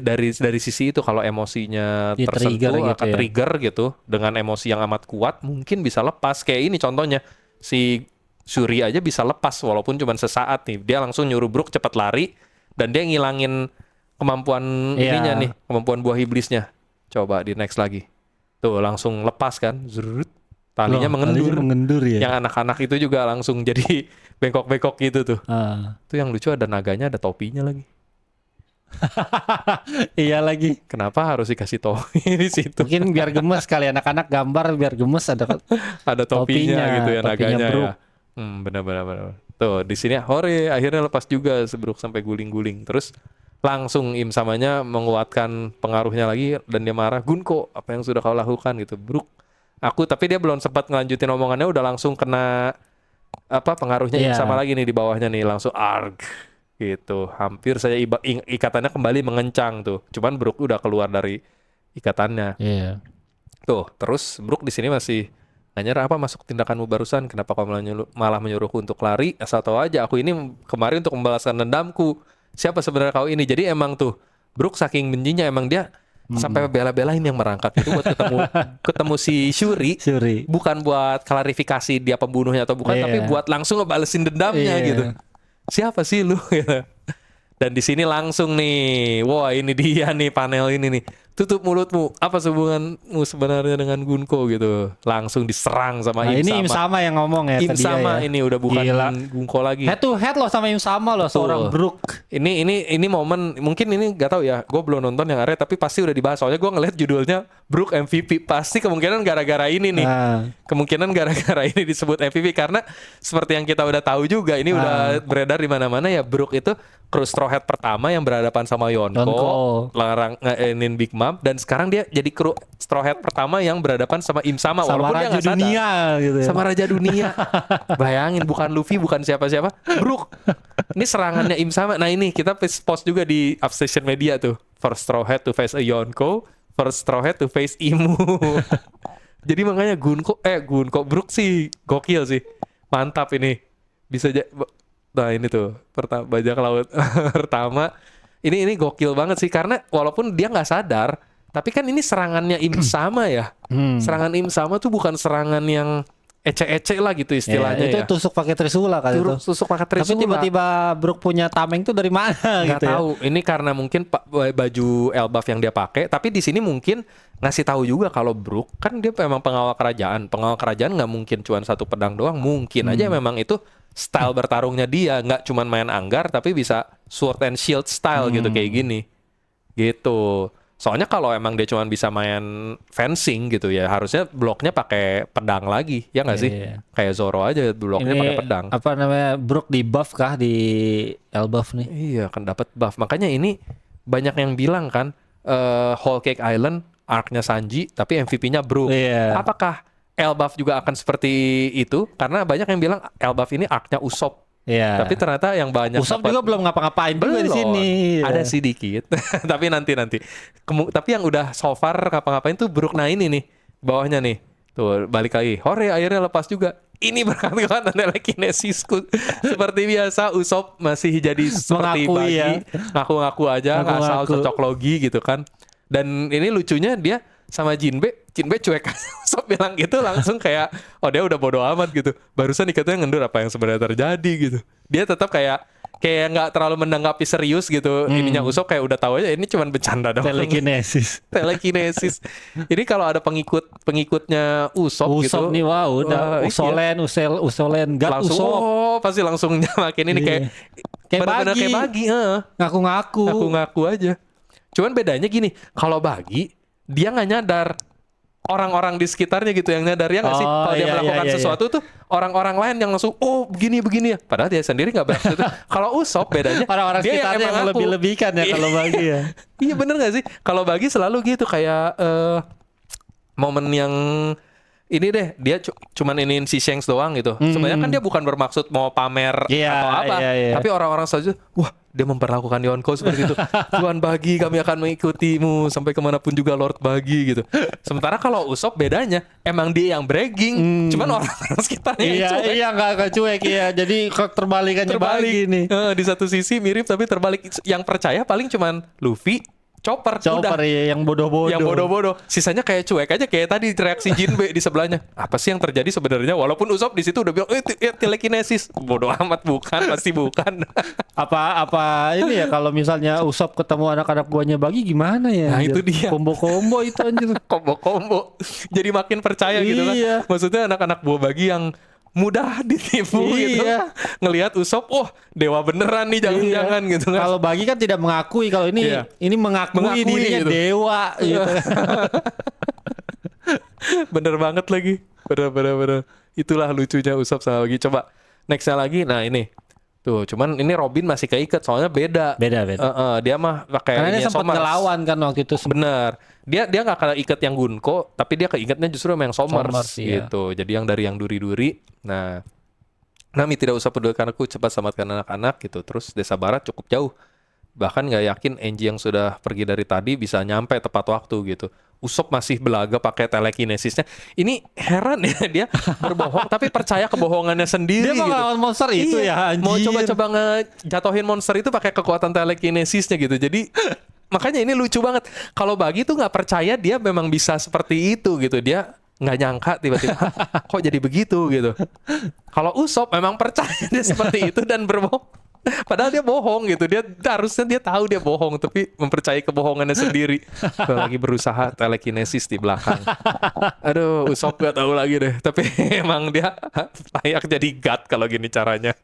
S1: Dari sisi itu kalau emosinya
S2: Di-trigger
S1: tersentuh
S2: gitu
S1: akan
S2: ya.
S1: trigger gitu dengan emosi yang amat kuat mungkin bisa lepas. Kayak ini contohnya si Shuri aja bisa lepas walaupun cuma sesaat nih. Dia langsung nyuruh Brook cepat lari dan dia ngilangin kemampuan
S2: Iya.
S1: ininya nih, kemampuan buah iblisnya. Coba di next lagi. Tuh langsung lepas kan. Zrut. Talinya
S2: Loh,
S1: mengendur.
S2: talinya mengendur ya.
S1: Yang anak-anak itu juga langsung jadi bengkok-bengkok gitu tuh.
S2: Ah.
S1: Itu yang lucu ada naganya, ada topinya lagi.
S2: Iya lagi.
S1: Kenapa harus dikasih topi di situ?
S2: Mungkin biar gemes kali anak-anak gambar biar gemes ada
S1: Ada topinya gitu ya
S2: topinya
S1: naganya
S2: Brook.
S1: ya. Benar. Tuh di sini hore akhirnya lepas juga Brook sampai guling-guling. Terus langsung Im samanya menguatkan pengaruhnya lagi dan dia marah, Gunko apa yang sudah kau lakukan gitu. Brook, aku, tapi dia belum sempat ngelanjutin omongannya udah langsung kena apa pengaruhnya Im
S2: Iya.
S1: sama lagi nih di bawahnya nih langsung arg gitu. Hampir saja ikatannya kembali mengencang tuh. Cuman Brook udah keluar dari ikatannya.
S2: Iya.
S1: Tuh, terus Brook di sini masih nanya apa masuk tindakanmu barusan? Kenapa kau malah menyuruhku untuk lari? Asal tahu aja, aku ini kemarin untuk membalaskan dendamku. Siapa sebenarnya kau ini? Jadi emang tuh Brook saking bencinya emang dia sampai bela-belain yang merangkak itu buat ketemu si Shuri. Bukan buat klarifikasi dia pembunuhnya atau bukan,
S2: Iya.
S1: tapi buat langsung ngebalesin dendamnya
S2: Iya.
S1: gitu. Siapa sih lu? Gitu. Dan di sini langsung nih, wah ini dia nih panel ini nih. Tutup mulutmu. Apa hubunganmu sebenarnya dengan Gunko gitu? Langsung diserang sama
S2: Nah,
S1: Im
S2: ini
S1: sama.
S2: Im sama yang ngomong ya
S1: Im
S2: ke dia
S1: sama
S2: ya.
S1: ini udah bukan
S2: Gila.
S1: Gunko lagi.
S2: Head to head loh sama Im sama loh,
S1: Betul.
S2: seorang Brook.
S1: Ini momen mungkin ini gak tahu ya, gue belum nonton yang Arya tapi pasti udah dibahas soalnya gue ngeliat judulnya Brook MVP, pasti kemungkinan gara-gara ini nih. Kemungkinan gara-gara ini disebut MVP karena seperti yang kita udah tahu juga ini udah beredar di mana-mana ya, Brook itu kru Straw Hat pertama yang berhadapan sama Yonko, larang ngeinin Big Mom, dan sekarang dia jadi kru Straw Hat pertama yang berhadapan sama Im sama walaupun dia
S2: Raja
S1: nggak sadar.
S2: Dunia gitu ya.
S1: Sama Raja Dunia. Bayangin bukan Luffy, bukan siapa-siapa, Brook. Ini serangannya Im sama. Nah ini kita post juga di Upstation Media tuh. First Straw Hat to face a Yonko, first Straw Hat to face Imu. Jadi makanya Gunko Brook sih gokil sih. Mantap ini. Bisa nah ini tuh bajak laut pertama. Ini gokil banget sih karena walaupun dia nggak sadar, tapi kan ini serangannya Im sama ya. Serangan Im sama tuh bukan serangan yang ece-ece lah gitu istilahnya
S2: itu
S1: ya.
S2: tusuk pakai trisula kali itu.
S1: Tusuk pakai
S2: Tapi
S1: trisula.
S2: tiba-tiba Brook punya tameng tuh dari mana
S1: Nggak
S2: gitu ya.
S1: tahu. Ini karena mungkin baju Elbaf yang dia pakai. Tapi di sini mungkin ngasih tahu juga kalau Brook kan dia memang pengawal kerajaan. Pengawal kerajaan nggak mungkin cuma satu pedang doang. Mungkin aja memang itu style bertarungnya dia. Nggak cuma main anggar tapi bisa sword and shield style gitu kayak gini. Gitu. Soalnya kalau emang dia cuma bisa main fencing gitu ya, harusnya bloknya pakai pedang lagi, ya nggak sih?
S2: Iya.
S1: Kayak Zoro aja bloknya pakai pedang.
S2: Apa namanya, Brook di buff kah di Elbaf nih?
S1: Iya kan dapat buff. Makanya ini banyak yang bilang kan Whole Cake Island arc-nya Sanji tapi MVP-nya Brook.
S2: Iya.
S1: Apakah Elbaf juga akan seperti itu? Karena banyak yang bilang Elbaf ini arc-nya Usopp.
S2: Iya.
S1: Tapi ternyata yang banyak
S2: Usopp juga belum ngapa-ngapain juga di
S1: Belum.
S2: sini.
S1: Ada sedikit. Tapi nanti. Tapi yang udah so far ngapa-ngapain tuh Brook. Nah ini nih bawahnya nih. Tuh balik lagi. Hore akhirnya lepas juga. Ini berkat kekuatan telekinesisku. Seperti biasa Usopp masih jadi seperti
S2: Mengakui
S1: Bagi.
S2: ya.
S1: Ngaku-ngaku aja,
S2: Ngaku-ngaku.
S1: asal cocok logi gitu kan. Dan ini lucunya dia sama Jinbe cuek aja. Usopp bilang gitu langsung kayak oh dia udah bodo amat gitu. Barusan dikatanya ngendur apa yang sebenarnya terjadi gitu. Dia tetap kayak kayak nggak terlalu menanggapi serius gitu. Ininya Usop kayak udah tahu aja ini cuman bercanda doang.
S2: Telekinesis.
S1: Telekinesis. Ini kalau ada pengikutnya Usop gitu.
S2: Usop nih wah udah Usolen, Gat
S1: Langsung
S2: Usop.
S1: pasti langsung nyamakin ini kayak
S2: Kayak
S1: bener-bener
S2: Bagi.
S1: kayak Bagi,
S2: Ngaku-ngaku.
S1: ngaku-ngaku aja. Cuman bedanya gini, kalau Bagi dia nggak nyadar. Orang-orang di sekitarnya gitu yang nyadar ya nggak sih?
S2: Oh,
S1: Kalau dia
S2: iya,
S1: melakukan
S2: iya,
S1: sesuatu tuh orang-orang lain yang langsung begini ya. Padahal dia sendiri nggak bermaksud itu. Kalau Usop bedanya
S2: Orang-orang
S1: dia
S2: sekitarnya yang
S1: emang ngaku.
S2: lebih-lebihkan ya kalau Bagi ya.
S1: Iya bener gak sih? Kalau Bagi selalu gitu kayak momen yang ini deh dia cuman iniin si Shanks doang gitu. Sebenarnya kan dia bukan bermaksud mau pamer
S2: Iya,
S1: atau apa.
S2: iya.
S1: Tapi orang-orang saja, wah dia memperlakukan Yonko seperti itu. Tuan Bagi kami akan mengikutimu sampai kemanapun juga Lord Bagi gitu. Sementara kalau Usop bedanya emang dia yang bragging, cuman orang-orang sekitarnya yang
S2: Iya,
S1: cuek.
S2: iya enggak cuek ya. Jadi terbalikannya Bagi nih.
S1: Di satu sisi mirip tapi terbalik. Yang percaya paling cuman Luffy, Chopper udah.
S2: Ya yang bodoh-bodoh.
S1: Yang bodoh-bodoh. Sisanya kayak cuek aja kayak tadi reaksi Jinbe di sebelahnya. Apa sih yang terjadi sebenarnya? Walaupun Usopp di situ udah bilang, telekinesis. Bodoh amat bukan, pasti bukan.
S2: Apa ini ya kalau misalnya Usop ketemu anak-anak buahnya Bagi gimana ya?
S1: Nah,
S2: anjir?
S1: itu dia.
S2: Kombo-kombo itu anjir.
S1: Kombo-kombo. Jadi makin percaya gitu kan.
S2: Iya.
S1: Maksudnya anak-anak buah Bagi yang mudah ditipu gitu.
S2: Iya.
S1: Ngelihat Usopp, dewa beneran nih jangan-jangan gitu kan.
S2: Kalau Bagi kan tidak mengakui kalau ini
S1: Iya.
S2: ini mengakui dirinya
S1: gitu.
S2: dewa gitu.
S1: Bener banget lagi. Bener. Itulah lucunya Usopp sama Bagi. Coba nextnya lagi. Nah ini. Tuh, cuman ini Robin masih keikat soalnya beda.
S2: Beda.
S1: Dia mah pakai
S2: Karena dia
S1: ininya
S2: sempat
S1: Somers.
S2: ngelawan kan waktu itu.
S1: Bener. Dia nggak kena ikat yang Gunko, tapi dia keikatnya justru sama yang Somers
S2: Somers, iya.
S1: gitu. Jadi yang dari yang duri-duri. Nah, Nami tidak usah pedulikan aku, cepat selamatkan anak-anak gitu. Terus Desa Barat cukup jauh. Bahkan nggak yakin Enji yang sudah pergi dari tadi bisa nyampe tepat waktu gitu. Usopp masih belaga pakai telekinesisnya. Ini heran ya dia berbohong tapi percaya kebohongannya sendiri
S2: Dia mau
S1: gitu.
S2: ngelawan monster itu ya anjir.
S1: Mau coba-coba ngejatohin monster itu pakai kekuatan telekinesisnya gitu. Jadi makanya ini lucu banget. Kalau Bagi tuh nggak percaya dia memang bisa seperti itu gitu. Dia nggak nyangka tiba-tiba kok jadi begitu gitu. Kalau Usopp memang percaya dia seperti itu dan berbohong. Padahal dia bohong gitu. Harusnya dia tahu dia bohong tapi mempercayai kebohongannya sendiri. Kalau lagi berusaha telekinesis di belakang. Aduh, Usopp gak tahu lagi deh. Tapi emang dia layak jadi God kalau gini caranya.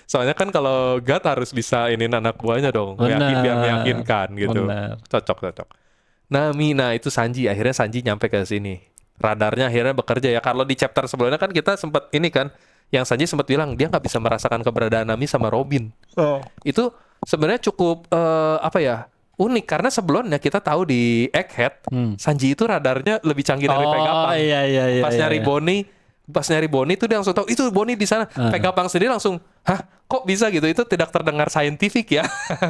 S1: Soalnya kan kalau God harus bisa ini anak buahnya dong. Biar meyakinkan gitu.
S2: Benar.
S1: Cocok. Nami, nah itu Sanji. Akhirnya Sanji nyampe ke sini. Radarnya akhirnya bekerja ya. Kalau di chapter sebelumnya kan kita sempat ini kan. Yang Sanji sempat bilang dia nggak bisa merasakan keberadaan Nami sama Robin. Itu sebenarnya cukup unik karena sebelumnya kita tahu di Egghead Sanji itu radarnya lebih canggih dari Vegapunk.
S2: Iya.
S1: Pas nyari Bonnie tuh dia langsung tahu itu Bonnie di sana. Vegapunk sendiri langsung, hah kok bisa gitu? Itu tidak terdengar saintifik ya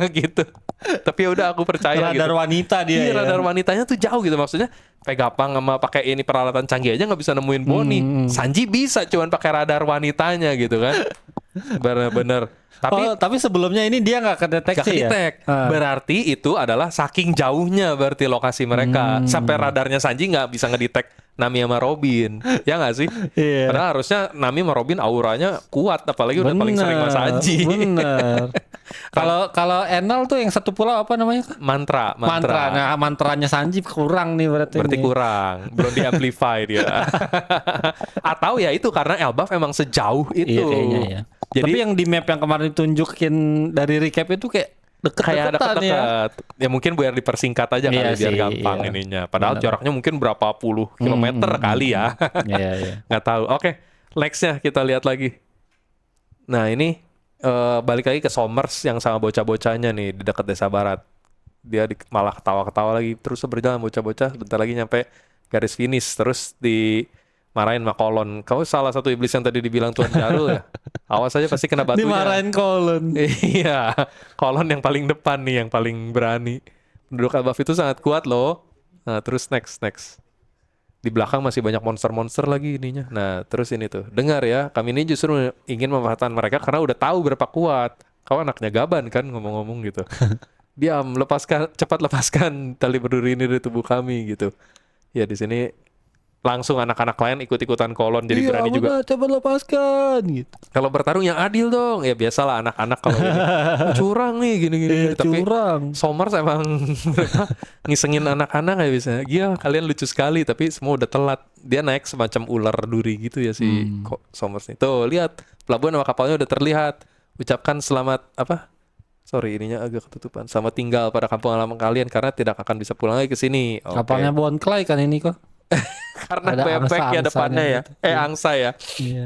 S1: gitu. Tapi ya udah aku percaya
S2: Radar
S1: gitu.
S2: wanita dia
S1: Iya,
S2: ya.
S1: radar wanitanya tuh jauh gitu maksudnya. Vegapunk sama pakai ini peralatan canggih aja nggak bisa nemuin Bonnie. Sanji bisa cuman pakai radar wanitanya gitu kan. Bener-bener.
S2: Tapi sebelumnya ini dia nggak kedeteksi ya?
S1: Berarti itu adalah saking jauhnya berarti lokasi mereka. Sampai radarnya Sanji nggak bisa ngedetect Nami sama Robin. Ya nggak sih?
S2: Iya.
S1: Padahal harusnya Nami sama Robin auranya kuat. Apalagi udah paling sering sama Sanji.
S2: Bener. Kalau Enel tuh yang satu pulau apa namanya?
S1: Mantra.
S2: Nah, mantranya Sanji kurang nih berarti.
S1: Berarti kurang. Belum di-amplify dia. Atau ya itu karena Elbaf emang sejauh itu.
S2: Iya kayaknya ya.
S1: Jadi,
S2: tapi yang di map yang kemarin ditunjukin dari recap itu kayak
S1: kayak
S2: deket-deketan ya.
S1: Ya mungkin biar dipersingkat aja kali
S2: Iya
S1: biar
S2: sih,
S1: gampang
S2: iya.
S1: ininya. Padahal jaraknya mungkin berapa puluh kilometer kali ya.
S2: Iya.
S1: Nggak tahu. Oke, nextnya kita lihat lagi. Nah ini balik lagi ke Somers yang sama bocah-bocahnya nih di dekat Desa Barat. Dia malah ketawa-ketawa lagi terus berjalan bocah-bocah. Bentar lagi nyampe garis finish terus dimarahin sama Kolon. Kau salah satu iblis yang tadi dibilang Tuan Jarul ya. Awas aja pasti kena batunya.
S2: Dimarahin Kolon.
S1: Iya, Kolon yang paling depan nih, yang paling berani. Penduduk Elbaf itu sangat kuat loh. Nah, terus next. Di belakang masih banyak monster-monster lagi ininya. Nah, terus ini tuh. Dengar ya, kami ini justru ingin memanfaatkan mereka karena udah tahu berapa kuat. Kau anaknya Gaban kan ngomong-ngomong gitu. Diam, cepat lepaskan tali berduri ini dari tubuh kami gitu. Ya di sini langsung anak-anak lain ikut-ikutan kolon jadi
S2: Iya,
S1: berani juga.
S2: udah, coba lepaskan gitu.
S1: Kalau bertarung yang adil dong. Ya biasalah anak-anak kalau ini curang nih gini-gini.
S2: Iya,
S1: Tapi
S2: curang.
S1: Somers emang mereka ngisengin anak-anak ya bisa. Gila kalian lucu sekali tapi semua udah telat. Dia naik semacam ular duri gitu ya si Somers nih. Tuh lihat pelabuhan sama kapalnya udah terlihat. Ucapkan selamat apa? Sorry ininya agak ketutupan. Selamat tinggal pada kampung halaman kalian karena tidak akan bisa pulang lagi ke sini. Oke.
S2: Kapalnya Bon Clay kan ini kok.
S1: Karena
S2: ada
S1: bebek ya
S2: angsa-angsanya
S1: depannya ya.
S2: gitu.
S1: Angsa ya.
S2: Iya.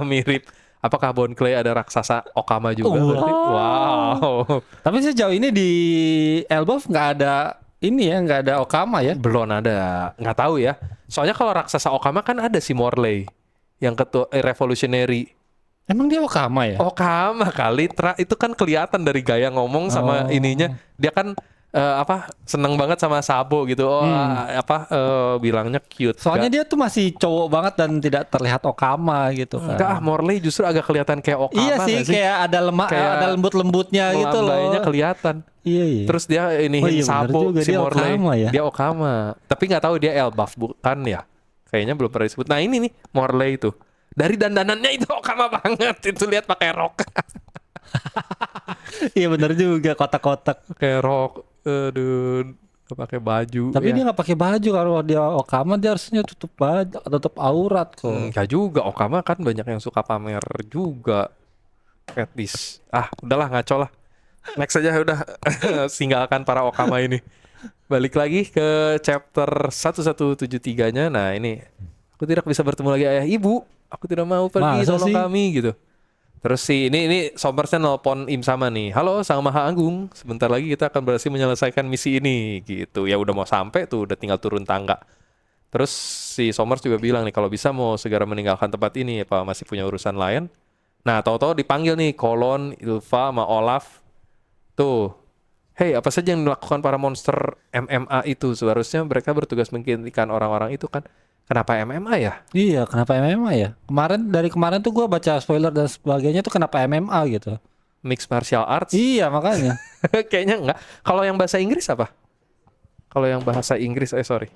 S1: Mirip. Apakah Bon Clay ada raksasa Okama juga? Berarti? Wow.
S2: Tapi sejauh ini di Elbaf nggak ada ini ya, nggak ada Okama ya.
S1: Belum ada. Nggak tahu ya. Soalnya kalau raksasa Okama kan ada si Morley. Yang ketua revolutionary.
S2: Emang dia Okama ya?
S1: Okama kali. Itu kan kelihatan dari gaya ngomong sama ininya. Dia kan seneng banget sama Sabo gitu. Bilangnya cute.
S2: Soalnya dia tuh masih cowok banget dan tidak terlihat Okama gitu kan.
S1: Enggak, Morley justru agak kelihatan kayak Okama.
S2: Iya sih,
S1: nggak sih?
S2: kayak ada ada lembut-lembutnya gitu loh.
S1: Melambainya kelihatan.
S2: Iya, iya.
S1: Terus dia iniin Sabo si
S2: dia
S1: Morley.
S2: Okama ya?
S1: Dia Okama. Tapi nggak tahu dia Elbaf bukan ya. Kayaknya belum pernah disebut. Nah ini nih Morley itu. Dari dandanannya itu Okama banget. Itu lihat pakai rok.
S2: Iya benar juga, kotak-kotak.
S1: Pakai rok. Aduh, nggak pakai baju.
S2: Tapi
S1: ya.
S2: dia nggak pakai baju. Kalau dia Okama dia harusnya tutup baju, tutup aurat kok.
S1: Enggak juga. Okama kan banyak yang suka pamer juga. Fetish. Udahlah ngaco lah. Next aja udah. Tinggalkan para Okama ini. Balik lagi ke chapter 1173-nya. Nah ini. Aku tidak bisa bertemu lagi ayah ibu. Aku tidak mau pergi,
S2: Masa
S1: tolong
S2: sih?
S1: kami gitu. Terus ini Somersnya nelpon Im sama nih. Halo Sang Maha Agung. Sebentar lagi kita akan berhasil menyelesaikan misi ini gitu. Ya udah mau sampai tuh, udah tinggal turun tangga. Terus si Somers juga bilang nih kalau bisa mau segera meninggalkan tempat ini apa masih punya urusan lain. Nah, tahu-tahu dipanggil nih Kolon, Ilva sama Olaf. Tuh. Hey, apa saja yang dilakukan para monster MMA itu? Seharusnya mereka bertugas menghentikan orang-orang itu kan. Kenapa MMA ya?
S2: Iya, kenapa MMA ya? Dari kemarin tuh gua baca spoiler dan sebagainya tuh kenapa MMA gitu.
S1: Mixed martial arts?
S2: Iya, makanya.
S1: Kayaknya enggak. Kalau yang bahasa Inggris apa? Kalau yang bahasa Inggris, sorry.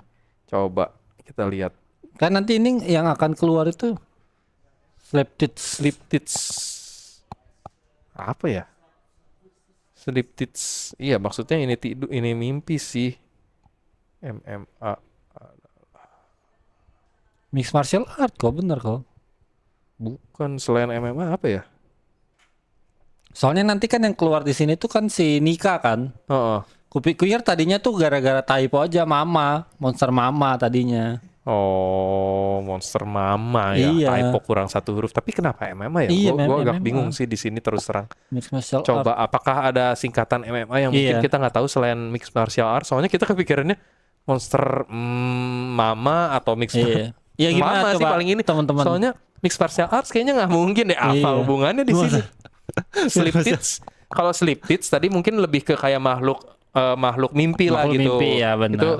S1: Coba kita lihat.
S2: Kan nanti ini yang akan keluar itu
S1: Sleep Tits. Apa ya? Sleep Tits. Iya, maksudnya ini mimpi sih. MMA.
S2: Mixed martial art kok, bener kok.
S1: Bukan, selain MMA apa ya?
S2: Soalnya nanti kan yang keluar di sini tuh kan si Nika kan.
S1: Heeh.
S2: Kupikir tadinya tuh gara-gara typo aja monster mama tadinya.
S1: Oh, monster mama ya.
S2: Iya.
S1: Typo kurang satu huruf. Tapi kenapa MMA ya?
S2: Iya,
S1: Gua agak
S2: MMA.
S1: bingung sih di sini terus terang.
S2: Mixed martial art.
S1: Coba apakah ada singkatan MMA yang mungkin
S2: Iya.
S1: kita nggak tahu selain mixed martial arts? Soalnya kita kepikirannya monster mama atau mixed
S2: Iya. Ya gimana
S1: mama
S2: coba
S1: sih paling ini.
S2: teman-teman.
S1: Soalnya mixed martial arts kayaknya nggak mungkin deh. Apa
S2: Iya.
S1: hubungannya di
S2: Gimana?
S1: sini? Sleep Tits. Kalau Sleep Tits tadi mungkin lebih ke kayak makhluk mimpi lah
S2: Makhluk
S1: gitu.
S2: mimpi, ya, benar.
S1: Itu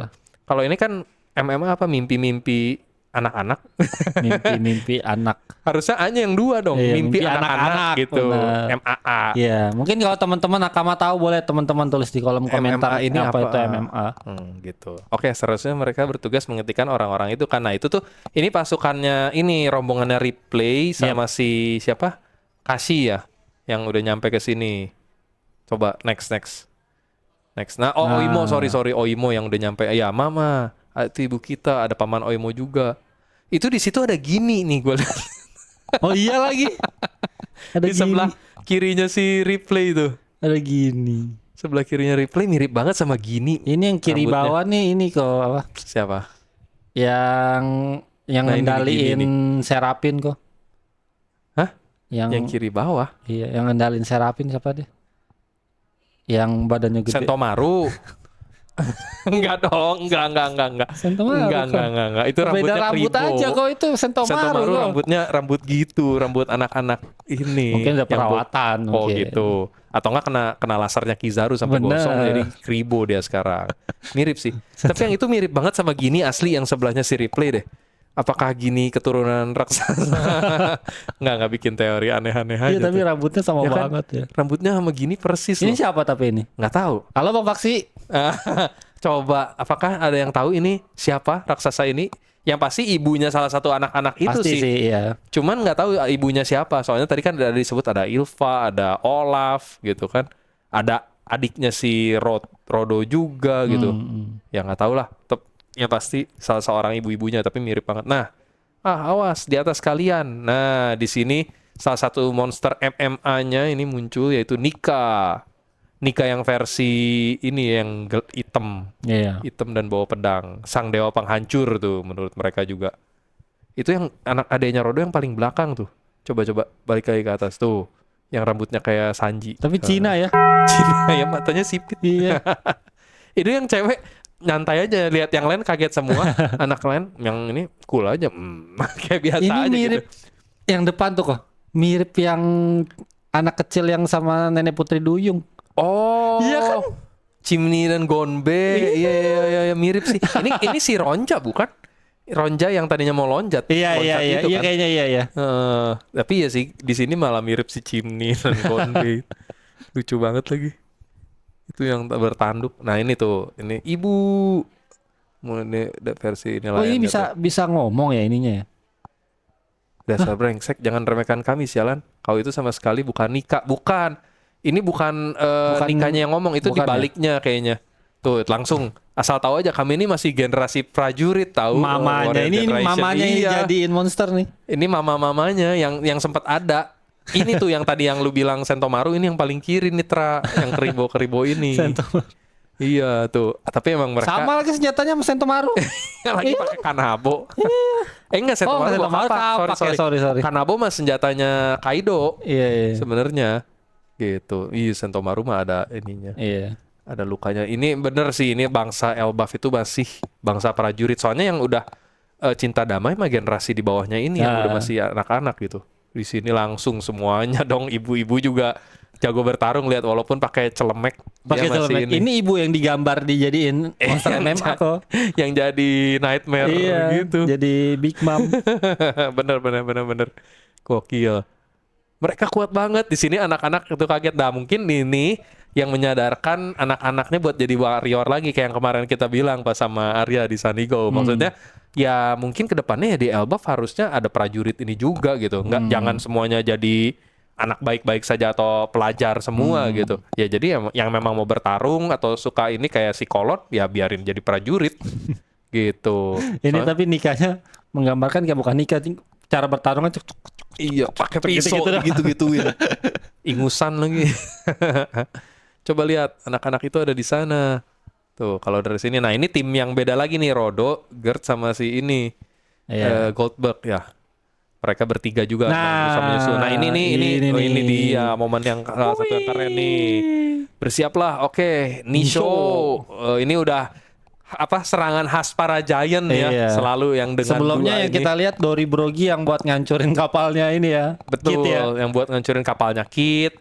S1: kalau ini kan MMA apa mimpi-mimpi anak-anak.
S2: Mimpi-mimpi anak.
S1: Harusnya hanya yang dua dong.
S2: Iya,
S1: mimpi
S2: mimpi
S1: anak-anak
S2: anak-anak,
S1: gitu.
S2: benar.
S1: MAA.
S2: Iya, mungkin kalau teman-teman Nakama tahu boleh teman-teman tulis di kolom komentar
S1: MMA ini
S2: apa
S1: apa?
S2: itu MMA.
S1: Gitu. Oke, seharusnya mereka bertugas menghentikan orang-orang itu karena itu tuh ini pasukannya ini rombongannya Replay sama si siapa? Kashi ya yang udah nyampe ke sini. Coba next. Nah, Oimo, sorry Oimo yang udah nyampe. Ya, Mama, itu ibu kita, ada paman Oimo juga. Itu di situ ada Gini nih gue lihat.
S2: Oh iya lagi. Ada
S1: Di sebelah
S2: gini.
S1: kirinya si Replay itu.
S2: Ada gini.
S1: Sebelah kirinya Replay mirip banget sama Gini.
S2: Ini yang kiri
S1: Rambutnya.
S2: bawah nih ini kok apa?
S1: Siapa?
S2: Yang
S1: Nah, ini
S2: ngendaliin
S1: gini
S2: Serapin kok.
S1: Hah?
S2: Yang
S1: kiri bawah?
S2: Iya, yang ngendalin Serapin siapa deh? Yang badannya gede.
S1: Sentomaru. Enggak dong, enggak.
S2: Sentomaru.
S1: Enggak. Itu
S2: Beda
S1: rambutnya
S2: rambut
S1: Kribo.
S2: aja kok itu Sentomaru.
S1: Sentomaru
S2: kok.
S1: rambutnya rambut gitu, rambut anak-anak ini.
S2: Mungkin ada
S1: yang
S2: perawatan.
S1: Oh
S2: mungkin.
S1: gitu. Atau enggak kena lasernya Kizaru sampai
S2: Bener.
S1: gosong jadi Kribo dia sekarang. Mirip sih. Tapi yang itu mirip banget sama Gini asli yang sebelahnya si Replay deh. Apakah Gini keturunan raksasa? Enggak bikin teori aneh-aneh aja.
S2: Iya, tapi
S1: tuh.
S2: rambutnya sama
S1: Ya kan?
S2: banget ya.
S1: Rambutnya sama Gini persis
S2: Ini
S1: loh.
S2: siapa tapi ini?
S1: Nggak tahu.
S2: Halo Bang Faksi.
S1: Coba, apakah ada yang tahu ini siapa raksasa ini Yang pasti ibunya salah satu anak-anak itu
S2: Pasti
S1: sih.
S2: sih, iya.
S1: Cuman nggak tahu ibunya siapa. Soalnya tadi kan ada disebut ada Ylva, ada Olaf gitu kan. Ada adiknya si Rodo juga gitu. Ya nggak tahu lah. Yang pasti salah seorang ibu-ibunya tapi mirip banget. Nah, awas di atas kalian. Nah, di sini salah satu monster MMA-nya ini muncul yaitu Nika. Nika yang versi ini yang hitam.
S2: Iya.
S1: Hitam dan bawa pedang. Sang dewa penghancur tuh menurut mereka juga. Itu yang anak adeknya Rodo yang paling belakang tuh. Coba-coba balik lagi ke atas tuh. Yang rambutnya kayak Sanji.
S2: Tapi Cina ya.
S1: Cina ya matanya sipit.
S2: Iya.
S1: Itu yang cewek nyantai aja lihat yang lain kaget semua. Anak lain yang ini cool aja. Kayak biasa
S2: Ini
S1: aja
S2: mirip
S1: gitu.
S2: yang depan tuh kok. Mirip yang anak kecil yang sama nenek Putri Duyung.
S1: Oh.
S2: Iya kan?
S1: Chimney dan Gonbe. Iya mirip sih. Ini si Ronja bukan? Ronja yang tadinya mau loncat.
S2: Iya
S1: Loncat itu
S2: iya
S1: kan.
S2: kayaknya iya.
S1: Tapi ya sih di sini malah mirip si Chimney dan Gonbe. Lucu banget lagi. Itu yang bertanduk. Nah ini tuh, ini ibu. Ini versi ini
S2: Oh
S1: lain.
S2: ini bisa ngomong ya ininya ya.
S1: Dasar brengsek, jangan remehkan kami sialan. Kau itu sama sekali bukan Nika, bukan. Ini bukan,
S2: Bukan-
S1: Nikanya yang ngomong, itu
S2: bukan
S1: dibaliknya kayaknya. Tuh langsung asal tahu aja kami ini masih generasi prajurit tahu.
S2: Mamanya
S1: Warrior
S2: ini
S1: Generation.
S2: mamanya ini
S1: Iya.
S2: jadiin monster nih.
S1: Ini mama-mamanya yang sempat ada. Ini tuh yang tadi yang lu bilang Sentomaru ini yang paling kiri nih Tra, yang keribo-keribo ini.
S2: Sentomaru.
S1: Iya tuh. Tapi emang mereka
S2: Sama lagi senjatanya sama Sentomaru.
S1: lagi pakai Kanabo. Enggak Sentomaru,
S2: Sentomaru kapak ya, sorry.
S1: Kanabo mah senjatanya Kaido
S2: Iya.
S1: sebenarnya. Gitu. Iya Sentomaru mah ada ininya.
S2: Iya.
S1: Ada lukanya. Ini bener sih, ini bangsa Elbaf itu masih bangsa prajurit. Soalnya yang udah cinta damai mah generasi di bawahnya ini yang udah masih anak-anak gitu. Di sini langsung semuanya dong, ibu-ibu juga jago bertarung, lihat walaupun pakai celemek.
S2: Pakai
S1: dia masih
S2: celemek. Ini ibu yang digambar dijadiin monster MMA kok.
S1: yang jadi nightmare
S2: Iya.
S1: gitu.
S2: Jadi Big Mom.
S1: bener. Gokil. Mereka kuat banget di sini, anak-anak itu kaget. Nah mungkin ini yang menyadarkan anak-anaknya buat jadi warrior lagi kayak yang kemarin kita bilang pas sama Arya di Sanigo. Maksudnya ya mungkin kedepannya ya di Elbaf harusnya ada prajurit ini juga gitu. Nggak jangan semuanya jadi anak baik-baik saja atau pelajar semua gitu. Ya jadi yang memang mau bertarung atau suka ini kayak si Kolot ya biarin jadi prajurit gitu.
S2: Ini tapi nikahnya menggambarkan kayak bukan nikah, cara bertarungnya
S1: Iya, pakai pisau
S2: Gitu-gitu dah.
S1: gitu-gituin. Ingusan lagi. Coba lihat, anak-anak itu ada di sana. Tuh, kalau dari sini. Nah, ini tim yang beda lagi nih, Rodo, Gert sama si ini.
S2: Iya.
S1: Goldberg ya. Mereka bertiga juga
S2: Nah,
S1: berusaha menyusul. Nah, ini
S2: ini nih.
S1: dia momen yang salah satu yang keren nih. Bersiaplah. Oke, Nisho. Ini udah serangan khas para giant ya,
S2: Iya.
S1: selalu yang dengan
S2: Sebelumnya
S1: dua
S2: yang
S1: ini.
S2: kita lihat Dori Brogi yang buat ngancurin kapalnya ini ya.
S1: Betul,
S2: Kit ya.
S1: yang buat ngancurin kapalnya Kit,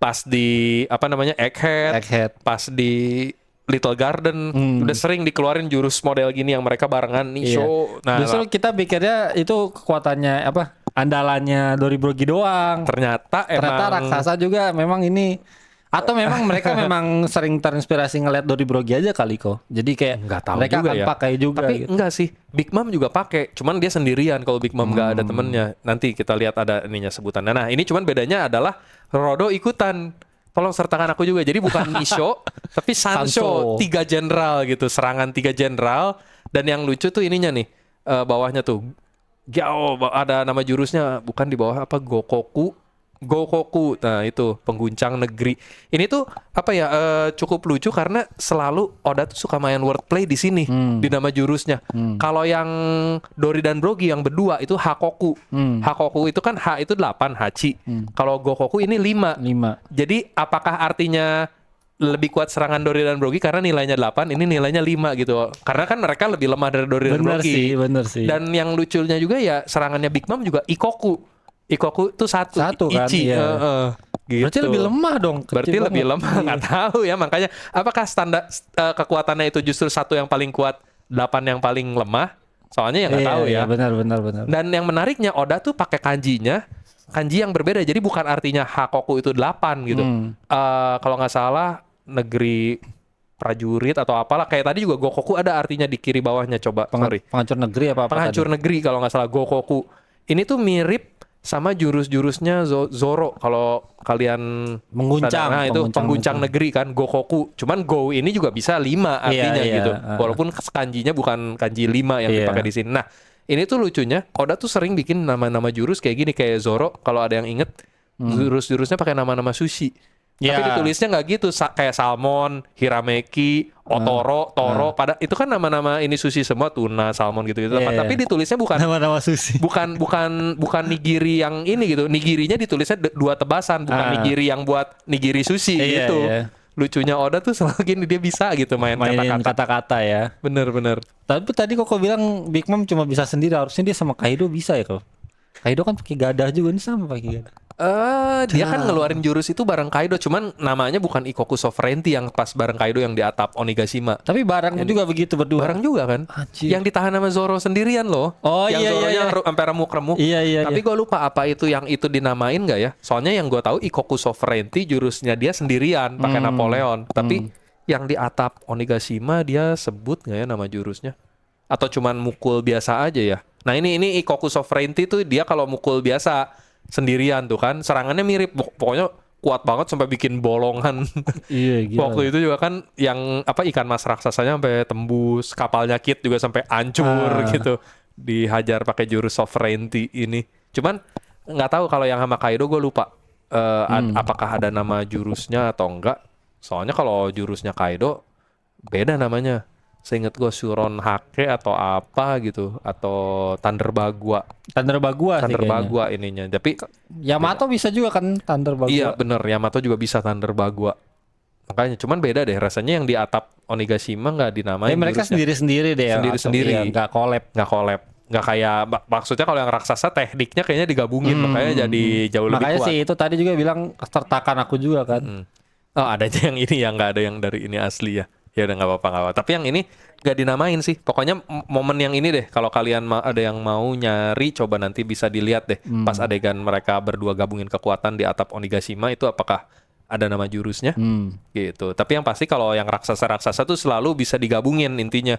S1: pas di Egghead,
S2: Egghead.
S1: pas di Little Garden, udah sering dikeluarin jurus model gini yang mereka barengan nih
S2: Iya.
S1: show. Nah,
S2: Justru kita pikirnya itu kekuatannya andalannya Dori Brogi doang.
S1: ternyata
S2: Ternyata
S1: emang
S2: raksasa juga memang ini. Atau memang mereka memang sering terinspirasi ngeliat Dori Brogi aja kali kok. Jadi kayak
S1: nggak tahu
S2: mereka
S1: juga
S2: akan
S1: ya.
S2: pakai juga.
S1: Tapi
S2: gitu.
S1: enggak sih, Big Mom juga pakai, cuman dia sendirian kalau Big Mom nggak ada temennya. Nanti kita lihat ada ininya sebutannya. Nah, ini cuman bedanya adalah Rodo ikutan. Tolong sertakan aku juga. Jadi bukan Nisho, tapi Sancho. 3 jenderal gitu, serangan 3 jenderal. Dan yang lucu tuh ininya nih, bawahnya tuh. Ada nama jurusnya, bukan di bawah Gokoku. Nah, itu pengguncang negeri. Ini tuh cukup lucu karena selalu Oda tuh suka main wordplay di sini di nama jurusnya. Kalau yang Dori dan Brogi yang berdua itu Hakoku. Hakoku itu kan H itu 8 Hachi. Kalau Gokoku ini 5.
S2: 5.
S1: Jadi apakah artinya lebih kuat serangan Dori dan Brogi karena nilainya 8, ini nilainya 5 gitu. Karena kan mereka lebih lemah dari Dori dan Brogi.
S2: Bener sih.
S1: Dan yang lucunya juga ya serangannya Big Mom juga Ikoku. Ikoku tuh satu
S2: kan,
S1: Ichi.
S2: iya.
S1: Gitu.
S2: Berarti lebih lemah dong. kecil
S1: Berarti lebih
S2: banget.
S1: lemah, nggak tahu ya. Makanya apakah standar kekuatannya itu justru 1 yang paling kuat, 8 yang paling lemah? Soalnya ya nggak tahu ya.
S2: Iya, benar.
S1: Dan yang menariknya Oda tuh pakai kanji yang berbeda. Jadi bukan artinya Hakoku itu 8 gitu. Kalau nggak salah negeri prajurit atau apalah. Kayak tadi juga Gokoku ada artinya di kiri bawahnya. Coba, sorry.
S2: Penghancur negeri apa
S1: Penghancur negeri kalau nggak salah, Gokoku. Ini tuh mirip sama jurus-jurusnya Zoro kalau kalian
S2: Mengguncang,
S1: sadar. Nah, itu pengguncang negeri kan, Gokoku. Cuman Go ini juga bisa 5 artinya
S2: Iya,
S1: gitu. Walaupun kanjinya bukan kanji 5 yang dipakai di sini. Nah, ini tuh lucunya, Oda tuh sering bikin nama-nama jurus kayak gini, kayak Zoro kalau ada yang inget, jurus-jurusnya pakai nama-nama sushi. Tapi ditulisnya nggak gitu, kayak salmon, hirameki, otoro, toro. Pada itu kan nama-nama ini sushi semua, tuna, salmon gitu-gitu. Tapi ditulisnya bukan
S2: nama-nama sushi.
S1: bukan nigiri yang ini gitu. Nigirinya ditulisnya 2 tebasan, bukan nigiri yang buat nigiri sushi gitu. Lucunya Oda tuh selalu gini, dia bisa gitu mainin
S2: kata-kata ya.
S1: Bener.
S2: Tapi tadi kok bilang Big Mom cuma bisa sendiri, harusnya dia sama Kaido bisa ya kok. Kaido kan pakai gada juga, nih sama pakai gada.
S1: Dia kan ngeluarin jurus itu bareng Kaido, cuman namanya bukan Ikoku Sovereignty yang pas bareng Kaido yang di atap Onigashima.
S2: Tapi bareng juga begitu berdua.
S1: Bareng juga kan?
S2: Anjir.
S1: Yang ditahan sama Zoro sendirian loh.
S2: Oh
S1: yang
S2: iya
S1: Zoronya
S2: iya.
S1: sampai remuk-remuk.
S2: Iya.
S1: Tapi gue lupa apa itu yang itu dinamain nggak ya? Soalnya yang gue tahu Ikoku Sovereignty jurusnya dia sendirian pakai Napoleon. Tapi yang di atap Onigashima dia sebut nggak ya nama jurusnya? Atau cuman mukul biasa aja ya? Nah ini Ikoku Sovereignty tuh dia kalau mukul biasa sendirian tuh kan, serangannya mirip, pokoknya kuat banget sampai bikin bolongan.
S2: Iya gila.
S1: Waktu itu juga kan yang ikan mas raksasanya sampai tembus, kapalnya Kid juga sampai hancur gitu, dihajar pakai jurus Sovereignty ini. Cuman nggak tahu kalau yang sama Kaido gue lupa apakah ada nama jurusnya atau enggak. Soalnya kalau jurusnya Kaido beda namanya. Seinget gue Shuron Hake atau apa gitu, atau Thunder Bagua ininya. Tapi
S2: Yamato bisa juga kan Thunder Bagua.
S1: Iya bener, Yamato juga bisa Thunder Bagua. Makanya cuman beda deh rasanya, yang di atap Onigashima nggak dinamain.
S2: Mereka sendiri-sendiri deh.
S1: Sendiri-sendiri.
S2: Nggak collab.
S1: Nggak kayak, maksudnya kalau yang raksasa tekniknya kayaknya digabungin, makanya jadi jauh lebih kuat.
S2: Makanya sih itu tadi juga bilang sertakan aku juga kan.
S1: Oh adanya yang ini, yang nggak ada yang dari ini asli ya. Ya udah nggak apa-apa. Tapi yang ini nggak dinamain sih. Pokoknya momen yang ini deh. Kalau kalian ada yang mau nyari, coba nanti bisa dilihat deh. Pas adegan mereka berdua gabungin kekuatan di atap Onigashima itu, apakah ada nama jurusnya? Gitu. Tapi yang pasti kalau yang raksasa-raksasa tuh selalu bisa digabungin intinya.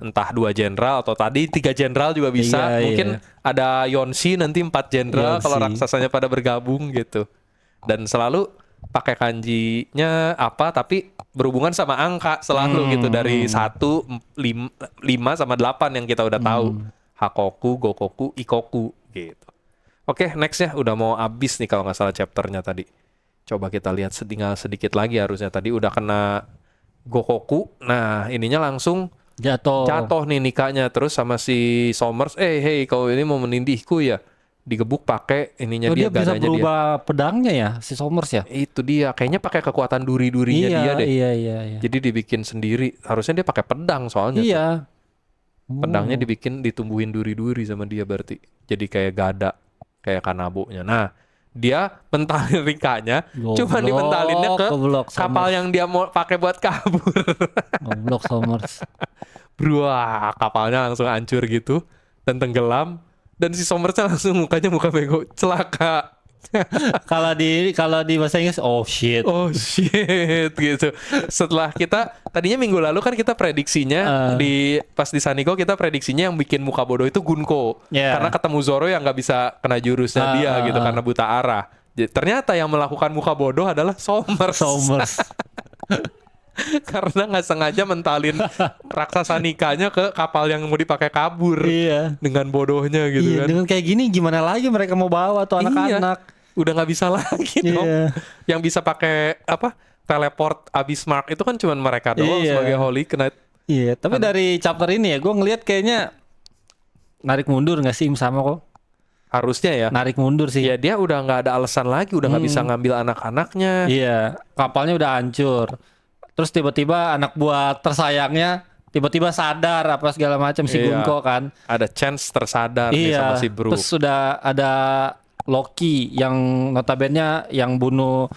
S1: Entah 2 jenderal atau tadi 3 jenderal juga bisa. Mungkin ada Yonshi nanti 4 jenderal kalau raksasanya pada bergabung gitu. Dan selalu pakai kanjinya apa, tapi berhubungan sama angka selalu gitu, dari 1, 5 sama 8 yang kita udah tahu. Hakoku, Gokoku, Ikoku gitu. Oke, next ya, udah mau habis nih kalau nggak salah chapternya tadi. Coba kita lihat tinggal sedikit lagi, harusnya tadi udah kena Gokoku. Nah, ininya langsung jatuh nih Nikanya, terus sama si Somers, hey kau ini mau menindihku ya? Digebuk pakai ininya dia
S2: bisa berubah pedangnya ya si Somers ya.
S1: Itu dia kayaknya pakai kekuatan duri-durinya dia deh.
S2: Iya.
S1: Jadi dibikin sendiri. Harusnya dia pakai pedang soalnya.
S2: Iya.
S1: Pedangnya ditumbuhin duri-duri sama dia berarti. Jadi kayak gada, kayak Kanabonya. Nah, dia mentalin Rikanya, cuma dimentalinnya ke kapal yang dia mau pakai buat kabur.
S2: Goblok Somers.
S1: Wah, kapalnya langsung hancur gitu dan tenggelam. Dan si Somersnya langsung muka bego, celaka.
S2: Kalau di bahasa Inggris oh shit
S1: gitu. Setelah kita tadinya minggu lalu kan kita prediksinya pas di Saniko kita prediksinya yang bikin muka bodoh itu Gunko, karena ketemu Zoro yang nggak bisa kena jurusnya dia gitu karena buta arah. Jadi, ternyata yang melakukan muka bodoh adalah Somers. Karena nggak sengaja mentalin raksasa Nikanya ke kapal yang mau dipakai kabur. Dengan bodohnya gitu kan.
S2: Dengan kayak gini gimana lagi mereka mau bawa tuh anak-anak.
S1: Udah nggak bisa lagi dong. Yang bisa pakai teleport abis Mark itu kan cuma mereka doang sebagai Holy Knight.
S2: Tapi dari chapter ini ya gue ngelihat kayaknya narik mundur nggak sih sama kok.
S1: Harusnya ya.
S2: Narik mundur sih.
S1: Ya dia udah nggak ada alasan lagi, udah nggak bisa ngambil anak-anaknya.
S2: Kapalnya udah hancur. Terus tiba-tiba anak buah tersayangnya tiba-tiba sadar apa segala macam si Gunko kan.
S1: Ada chance tersadar nih sama si Brook.
S2: Terus sudah ada Loki yang notabene yang bunuh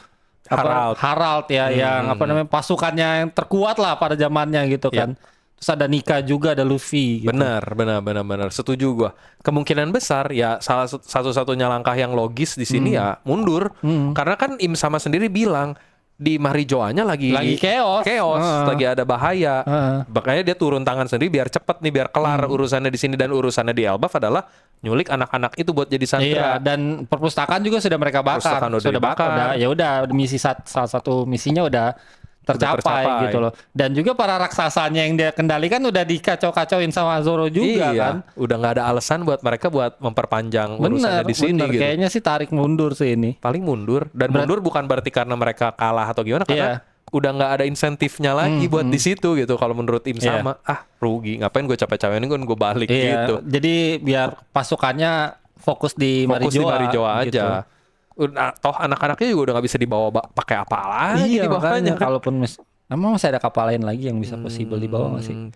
S2: Harald ya, yang pasukannya yang terkuat lah pada zamannya gitu kan. Terus ada Nika juga, ada Luffy gitu. Benar.
S1: Setuju gua. Kemungkinan besar ya salah satu-satunya langkah yang logis di sini ya mundur. Karena kan Im sama sendiri bilang di Marijoanya lagi
S2: chaos.
S1: lagi ada bahaya.
S2: Heeh.
S1: Makanya dia turun tangan sendiri biar cepet nih, biar kelar urusannya di sini, dan urusannya di Elbaf adalah nyulik anak-anak itu buat jadi
S2: Iya,
S1: sandera.
S2: dan perpustakaan juga sudah mereka bakar.
S1: Perpustakaan udah dibakar.
S2: Ya udah misi salah satu misinya udah tercapai gitu loh. Dan juga para raksasanya yang dia kendalikan udah dikacau-kacauin sama Zoro juga
S1: Iya,
S2: kan.
S1: udah nggak ada alasan buat mereka buat memperpanjang urusannya di sini gitu.
S2: Kayaknya sih tarik mundur sih ini.
S1: Paling mundur, dan mundur bukan berarti karena mereka kalah atau gimana, karena udah nggak ada insentifnya lagi buat di situ gitu. Kalau menurut Im sama, rugi, ngapain gue capek-capekin gue balik gitu.
S2: Jadi biar pasukannya fokus di
S1: Marijoa aja.
S2: gitu.
S1: Toh anak-anaknya juga udah nggak bisa dibawa pakai apa lagi di bawahnya kan.
S2: Kalaupun emang masih ada kapal lain lagi yang bisa possible dibawa nggak sih?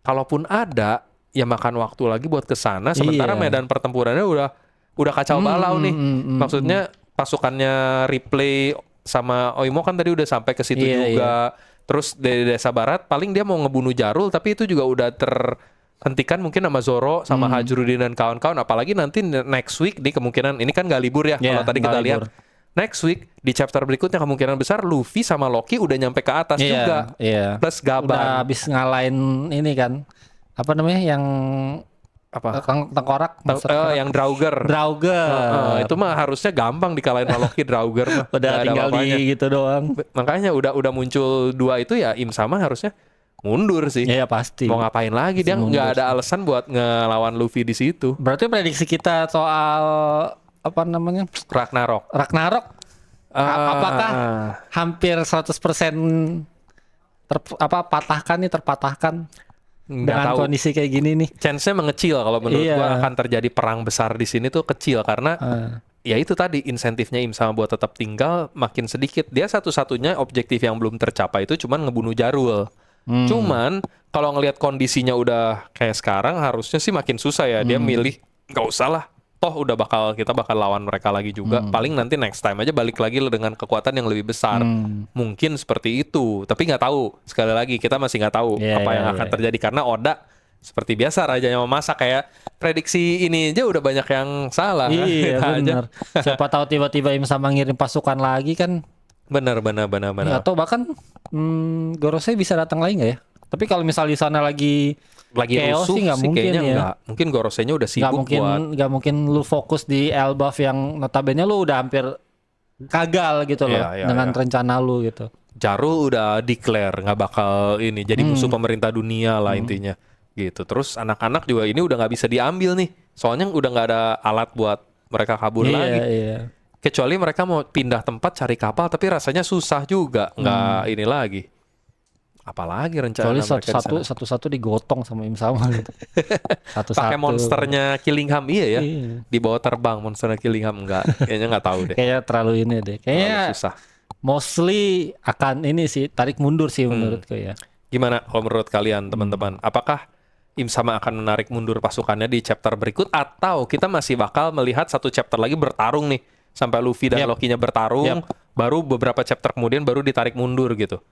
S1: Kalaupun ada, ya makan waktu lagi buat kesana. Sementara medan pertempurannya udah kacau balau nih. Maksudnya pasukannya Ripley sama Oimo kan tadi udah sampai ke situ juga. Terus dari desa barat paling dia mau ngebunuh Jarul, tapi itu juga udah terhentikan mungkin sama Zoro sama Hajrudin dan kawan-kawan. Apalagi nanti next week di kemungkinan ini kan gak libur ya. Kalau tadi kita lihat next week di chapter berikutnya kemungkinan besar Luffy sama Loki udah nyampe ke atas juga. Plus Gaban.
S2: Udah habis ngalahin ini kan. Apa namanya yang tengkorak?
S1: Yang Draugr. Itu mah harusnya gampang dikalahin sama Loki, Draugr mah.
S2: Udah tinggal di gitu doang.
S1: Makanya udah muncul dua itu ya, Im sama harusnya mundur sih.
S2: Iya pasti.
S1: Mau ngapain lagi, dia nggak ada alasan buat ngelawan Luffy di situ.
S2: Berarti prediksi kita soal apa namanya?
S1: Ragnarok.
S2: Apakah hampir 100% terpatahkan dengan
S1: tahu.
S2: kondisi kayak gini nih?
S1: Chance-nya mengecil kalau menurut gua akan terjadi perang besar di sini tuh kecil karena ya itu tadi insentifnya Im sama buat tetap tinggal makin sedikit. Dia satu-satunya objektif yang belum tercapai itu cuman ngebunuh Jarul. Cuman kalau ngelihat kondisinya udah kayak sekarang harusnya sih makin susah ya. Dia milih nggak usah lah. Toh kita bakal lawan mereka lagi juga. Paling nanti next time aja balik lagi dengan kekuatan yang lebih besar. Mungkin seperti itu. Tapi nggak tahu. Sekali lagi kita masih nggak tahu apa yang akan terjadi karena Oda seperti biasa rajanya memasak, kayak prediksi ini aja udah banyak yang salah.
S2: Iya benar. Siapa tahu tiba-tiba Im sama ngirim pasukan lagi kan.
S1: Benar.
S2: Atau bahkan Gorosei bisa datang lagi nggak ya? Tapi kalau misal di sana lagi chaos
S1: rusuh
S2: sih nggak mungkin ya.
S1: Enggak. Mungkin Gorosei-nya udah sibuk
S2: nggak mungkin lu fokus di Elbaf yang notabene lu udah hampir gagal gitu loh dengan rencana lu gitu.
S1: Jarul udah declare nggak bakal ini jadi musuh pemerintah dunia lah intinya gitu. Terus anak-anak juga ini udah nggak bisa diambil nih. Soalnya udah nggak ada alat buat mereka kabur lagi. Kecuali mereka mau pindah tempat cari kapal, tapi rasanya susah juga. Nggak ini lagi. Apalagi rencana mereka
S2: satu-satu digotong sama Im sama gitu.
S1: Pakai monsternya Killingham ya. Di bawah terbang monsternya Killingham kayaknya nggak tahu deh.
S2: Kayaknya terlalu ini deh. Kayaknya susah. Mostly akan ini sih tarik mundur sih menurutku ya.
S1: Gimana kalau menurut kalian teman-teman? Apakah Im sama akan menarik mundur pasukannya di chapter berikut, atau kita masih bakal melihat satu chapter lagi bertarung nih sampai Luffy dan Loki-nya bertarung, baru beberapa chapter kemudian baru ditarik mundur gitu.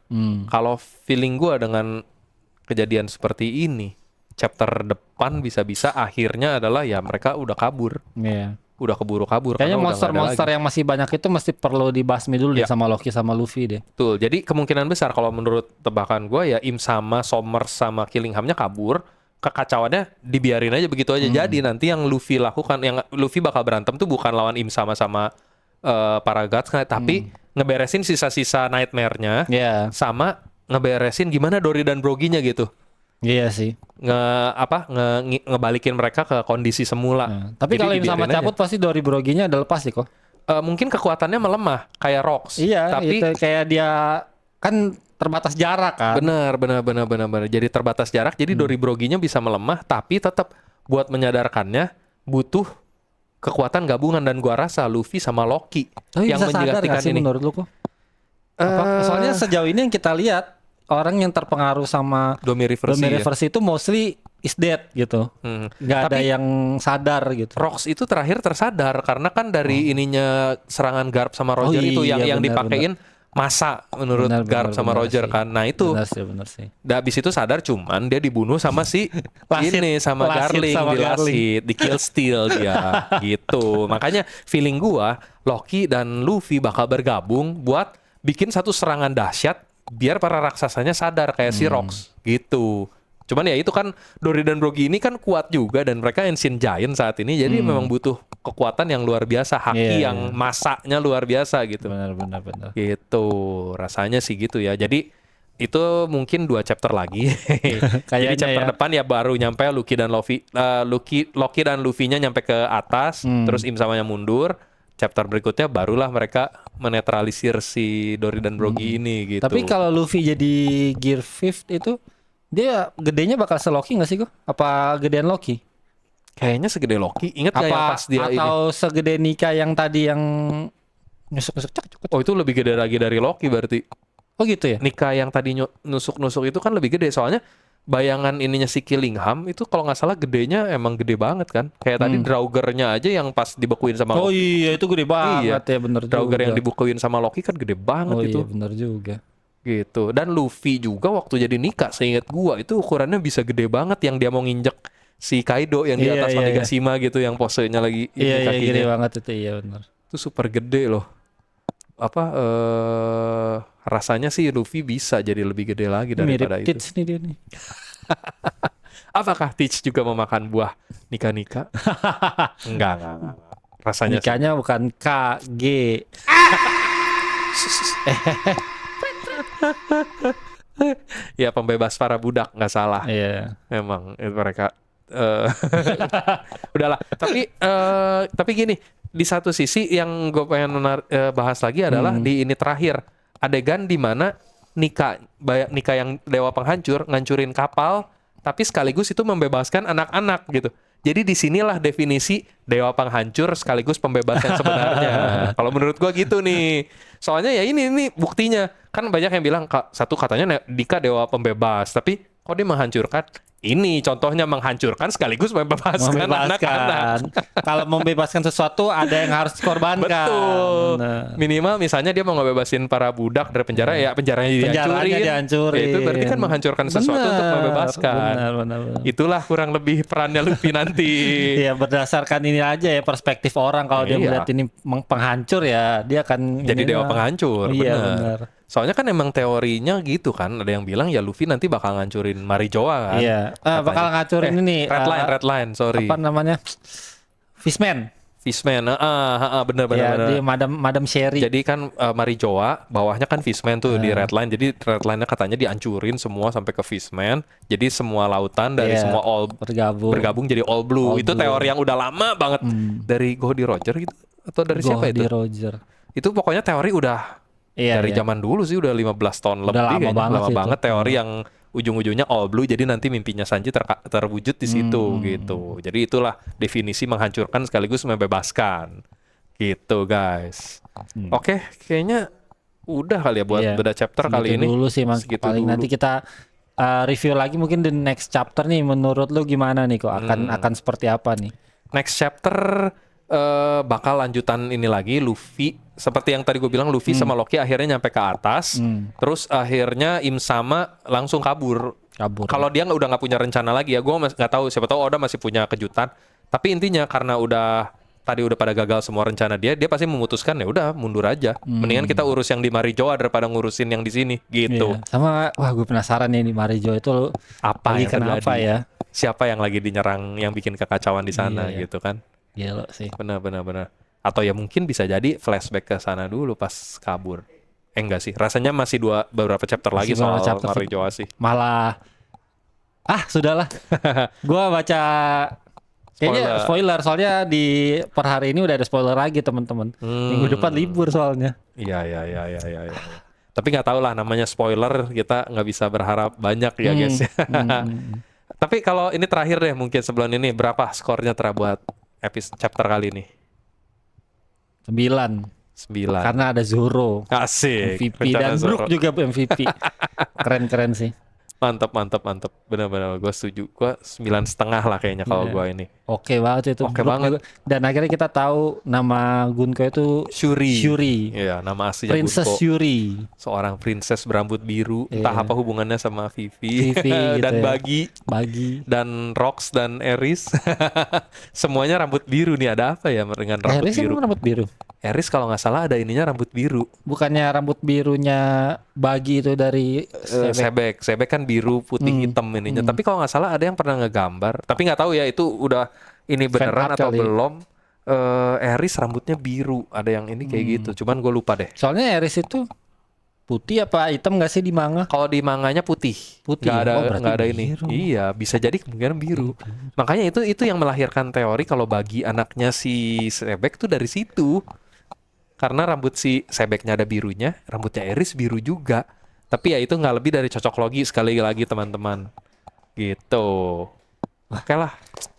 S1: Kalau feeling gue dengan kejadian seperti ini, chapter depan bisa-bisa akhirnya adalah ya mereka udah kabur. Udah keburu kabur.
S2: Kayaknya monster-monster yang masih banyak itu mesti perlu dibasmi dulu deh sama Loki sama Luffy deh.
S1: Betul. Jadi kemungkinan besar kalau menurut tebakan gue ya Im sama Somers sama Killinghamnya kabur. Kekacauannya dibiarin aja begitu aja. Jadi nanti yang Luffy lakukan, yang Luffy bakal berantem tuh bukan lawan Im sama para gods, tapi ngeberesin sisa-sisa nightmare-nya, sama ngeberesin gimana Dory dan Brogy-nya gitu.
S2: Iya sih.
S1: Ngebalikin mereka ke kondisi semula.
S2: Tapi kalau Im sama cabut pasti Dory Brogy-nya udah lepas sih kok.
S1: Mungkin kekuatannya melemah kayak Rocks.
S2: Iya,
S1: tapi
S2: itu kayak dia kan terbatas jarak kan.
S1: Benar. Jadi terbatas jarak, jadi Dory Brogy-nya bisa melemah, tapi tetap buat menyadarkannya butuh kekuatan gabungan, dan gua rasa Luffy sama Loki yang menjelaskan ini.
S2: Menurut lu kok? Soalnya sejauh ini yang kita lihat orang yang terpengaruh sama Domi Reverse itu mostly is dead gitu. Gak ada yang sadar gitu.
S1: Rocks itu terakhir tersadar karena kan dari ininya serangan Garp sama Roger itu yang dipakein masa menurut Garp sama Roger kan. Nah itu
S2: benar sih.
S1: Habis itu sadar, cuman dia dibunuh sama si ini sama Garling di Lasit, di Kill Steel dia gitu. Makanya feeling gua Loki dan Luffy bakal bergabung buat bikin satu serangan dahsyat biar para raksasanya sadar kayak si Rox gitu. Cuman ya itu kan Dori dan Brogy ini kan kuat juga dan mereka Ancient Giant saat ini, jadi memang butuh kekuatan yang luar biasa, haki yang masaknya luar biasa gitu.
S2: Benar.
S1: Gitu, rasanya sih gitu ya. Jadi itu mungkin 2 chapter lagi. Jadi
S2: Kayaknya
S1: chapter
S2: ya.
S1: depan ya baru nyampe Loki dan Loki dan Luffy-nya nyampe ke atas, terus Im samanya mundur. Chapter berikutnya barulah mereka menetralisir si Dori dan Brogy ini gitu.
S2: Tapi kalau Luffy jadi Gear 5 itu dia gedenya bakal se-Loki nggak sih kok? Apa gedean Loki?
S1: Kayaknya segede Loki. Ingat nggak yang
S2: Apa
S1: pas dia ini?
S2: atau segede Nika yang tadi yang nusuk-nusuk cek?
S1: Oh, itu lebih gede lagi dari Loki berarti.
S2: Oh gitu ya?
S1: Nika yang tadi nusuk-nusuk itu kan lebih gede, soalnya bayangan ininya si Killingham itu kalau nggak salah gedenya emang gede banget kan. Kayak tadi Draugr-nya aja yang pas dibekuin sama
S2: Oh
S1: Loki.
S2: iya itu gede banget ya, bener
S1: Draugr
S2: juga.
S1: yang dibekuin sama Loki kan gede banget
S2: Oh
S1: itu.
S2: iya bener juga.
S1: Gitu. Dan Luffy juga waktu jadi Nika, seingat gua itu ukurannya bisa gede banget yang dia mau nginjek si Kaido yang di
S2: Iya,
S1: atas
S2: iya,
S1: Onigashima gitu, yang posenya lagi ini
S2: Iya
S1: kakinya.
S2: gede banget itu, iya bener.
S1: Itu super gede loh. Apa rasanya sih Luffy bisa jadi lebih gede lagi
S2: Mirip
S1: daripada itu.
S2: Tits nih dia nih.
S1: Apakah Teach juga memakan buah Nika-Nika? Enggak. Rasanya sih.
S2: Nikahnya bukan K, G.
S1: Ya pembebas para budak, nggak salah.
S2: Iya.
S1: Emang itu mereka udahlah. Tapi gini, di satu sisi yang gue pengen bahas lagi adalah di ini terakhir adegan di mana Nika yang dewa penghancur ngancurin kapal, tapi sekaligus itu membebaskan anak-anak gitu. Jadi disinilah definisi dewa penghancur sekaligus pembebas yang sebenarnya. Kalau menurut gua gitu nih. Soalnya ya ini buktinya. Kan banyak yang bilang satu katanya Nika dewa pembebas, tapi kok dia menghancurkan? Ini contohnya menghancurkan sekaligus membebaskan anak-anak.
S2: Kalau membebaskan sesuatu ada yang harus dikorbankan.
S1: Betul.
S2: Bener.
S1: Minimal misalnya dia mau ngebebasin para budak dari penjara, ya penjaranya dihancurin. Ya, itu berarti kan menghancurkan sesuatu untuk membebaskan.
S2: Benar.
S1: Itulah kurang lebih perannya Luffy nanti.
S2: Iya, berdasarkan ini aja ya perspektif orang, kalau dia
S1: Iya.
S2: melihat ini penghancur ya dia akan
S1: Jadi dewa penghancur.
S2: Iya,
S1: bener.
S2: benar.
S1: Soalnya kan emang teorinya gitu kan. Ada yang bilang ya Luffy nanti bakal ngancurin Marijoa kan.
S2: Iya. Bakal ngacurin ini
S1: Red line, sorry.
S2: apa namanya? Fishman.
S1: Fishman. Bener.
S2: Ya, di Madam Sherry.
S1: Jadi kan Marijoa, bawahnya kan Fishman tuh di Red Line. Jadi Red Line-nya katanya dihancurin semua sampai ke Fishman. Jadi semua lautan dari
S2: Iya,
S1: semua all bergabung jadi All Blue. Itu teori yang udah lama banget dari Goldie Roger gitu, atau dari siapa itu?
S2: Roger.
S1: Itu pokoknya teori udah dari zaman dulu sih, udah 15 tahun lebih
S2: lama
S1: kayaknya.
S2: banget
S1: Lama
S2: sih
S1: banget
S2: itu.
S1: teori yang ujung-ujungnya All Blue, jadi nanti mimpinya Sanji terwujud di situ gitu. Jadi itulah definisi menghancurkan sekaligus membebaskan. Gitu guys. Oke, kayaknya udah kali ya buat
S2: Iya.
S1: beda chapter kali ini.
S2: Dulu sih Mas.
S1: Segitu
S2: Paling
S1: dulu.
S2: nanti kita review lagi mungkin di next chapter nih, menurut lu gimana nih kok akan seperti apa nih?
S1: Next chapter bakal lanjutan ini lagi, Luffy seperti yang tadi gue bilang, Luffy sama Loki akhirnya nyampe ke atas, terus akhirnya Im sama langsung kabur. Kalau dia udah nggak punya rencana lagi ya, gue nggak tahu, siapa tahu Oda masih punya kejutan. Tapi intinya karena udah pada gagal semua rencana dia pasti memutuskan ya udah mundur aja. Mendingan kita urus yang di Marijoa daripada ngurusin yang di sini gitu.
S2: Iya. Sama gue penasaran nih di Marijo itu
S1: Apa
S2: lagi
S1: yang
S2: kenapa
S1: terjadi?
S2: ya?
S1: Siapa yang lagi dinyerang yang bikin kekacauan di sana
S2: Iya.
S1: gitu kan?
S2: Gila sih.
S1: Benar. Atau ya mungkin bisa jadi flashback ke sana dulu pas kabur. Enggak sih, rasanya masih beberapa chapter lagi soal
S2: beberapa chapter.
S1: Marijoa sih.
S2: Malah sudahlah. Gua baca kayaknya spoiler, soalnya di per hari ini udah ada spoiler lagi teman-teman. Minggu depan libur soalnya.
S1: Iya. Tapi nggak tahu lah, namanya spoiler, kita nggak bisa berharap banyak ya guys. Tapi kalau ini terakhir deh, mungkin sebelum ini berapa skornya buat episode chapter kali ini?
S2: 9.
S1: 9.
S2: Karena ada Zoro.
S1: Asik.
S2: MVP
S1: Rencana
S2: dan
S1: Zoro.
S2: Brook juga MVP. Keren sih.
S1: Mantap, mantap, mantap. Benar-benar gue setuju. Gue 9,5 lah kayaknya kalau
S2: Iya.
S1: gue ini.
S2: Oke banget itu.
S1: Oke
S2: Brook
S1: banget.
S2: juga. Dan akhirnya kita tahu nama Gunko itu Shuri.
S1: Iya, nama aslinya
S2: Princess
S1: Gunko.
S2: Shuri.
S1: Seorang princess berambut biru.
S2: Iya.
S1: Entah apa hubungannya sama Vivi,
S2: Vivi gitu
S1: dan
S2: ya.
S1: Bagi
S2: Bagi.
S1: dan Rox dan Eris. Semuanya rambut biru nih. Ada apa ya dengan rambut
S2: Eris
S1: biru?
S2: emang rambut biru.
S1: Eris kalau nggak salah ada ininya rambut biru.
S2: Bukannya rambut birunya Bagi itu dari
S1: Sebek kan biru putih hitam ininya. Tapi kalau nggak salah ada yang pernah ngegambar. Tapi nggak tahu ya itu udah ini beneran
S2: art
S1: atau
S2: kali.
S1: belum. Eris rambutnya biru. Ada yang ini kayak gitu. Cuman gue lupa deh.
S2: Soalnya Eris itu putih apa hitam nggak sih di manga?
S1: Kalau di manganya putih.
S2: Putih.
S1: Nggak ada
S2: Oh, berarti
S1: nggak ada ini.
S2: biru.
S1: Iya, bisa jadi kemungkinan biru. Makanya itu yang melahirkan teori kalau Bagi anaknya si Sebek tuh dari situ. Karena rambut si Sebeknya ada birunya, rambutnya Eris biru juga. Tapi ya itu nggak lebih dari cocok logi sekali lagi teman-teman. Gitu. Oke lah.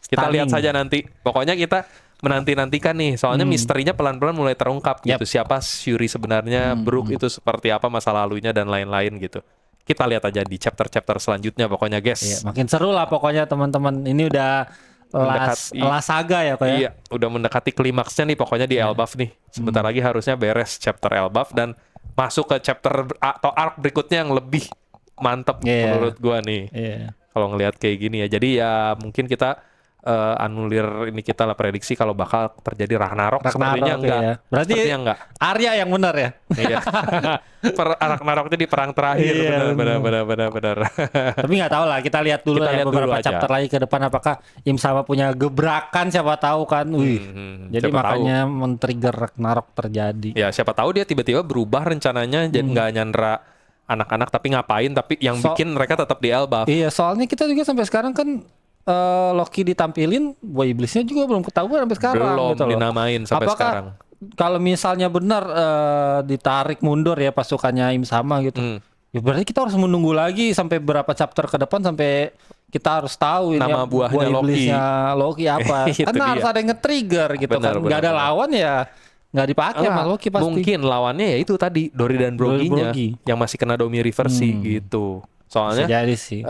S1: Kita lihat
S2: Stunning.
S1: saja nanti. Pokoknya kita menanti-nantikan nih. Soalnya misterinya pelan-pelan mulai terungkap gitu. Siapa Shuri sebenarnya, Brook itu seperti apa masa lalunya dan lain-lain gitu. Kita lihat aja di chapter-chapter selanjutnya pokoknya guys.
S2: Iya, makin seru lah pokoknya teman-teman. Ini udah last saga ya kok ya.
S1: Iya, udah mendekati klimaksnya nih pokoknya di Elbaf nih. Sebentar lagi harusnya beres chapter Elbaf dan masuk ke chapter atau arc berikutnya yang lebih mantep
S2: Iya.
S1: menurut gua nih.
S2: Iya.
S1: Kalau ngelihat kayak gini ya. Jadi ya mungkin kita anulir ini kita lah prediksi kalau bakal terjadi Ragnarok sepertinya enggak.
S2: ya. Berarti
S1: Sepertinya enggak.
S2: Arya yang benar ya.
S1: Iya. Ragnaroknya di perang terakhir
S2: Iya,
S1: benar.
S2: Tapi nggak tahu lah, kita lihat dulu
S1: Kita
S2: lah ya
S1: lihat
S2: beberapa
S1: dulu aja.
S2: chapter lagi ke depan apakah Im Sama punya gebrakan siapa tahu kan. Wih. Jadi
S1: siapa tahu.
S2: makanya men-trigger Ragnarok terjadi.
S1: Ya siapa tahu dia tiba-tiba berubah rencananya jadi nggak nyandra anak-anak tapi ngapain tapi yang bikin mereka tetap di Elbaf.
S2: Iya, soalnya kita juga sampai sekarang kan Loki ditampilin, Boy Iblisnya juga belum ketahuan sampai sekarang
S1: Belum
S2: gitu loh.
S1: dinamain sampai
S2: Apakah
S1: sekarang.
S2: kalau misalnya benar ditarik mundur ya pasukannya Im Sama gitu. Ya berarti kita harus menunggu lagi sampai berapa chapter ke depan sampai kita harus tahu ini
S1: Nama buahnya
S2: buah
S1: Loki.
S2: iblisnya Loki apa.
S1: Itu
S2: Karena harus
S1: dia.
S2: ada yang nge-trigger gitu
S1: Benar,
S2: kan. Nggak ada
S1: benar.
S2: lawan ya nggak dipakai sama Loki pasti.
S1: Mungkin lawannya ya itu tadi Dory dan Brogy-nya
S2: Brogy.
S1: yang masih kena Domi Reversi gitu. Soalnya
S2: Bisa jadi sih.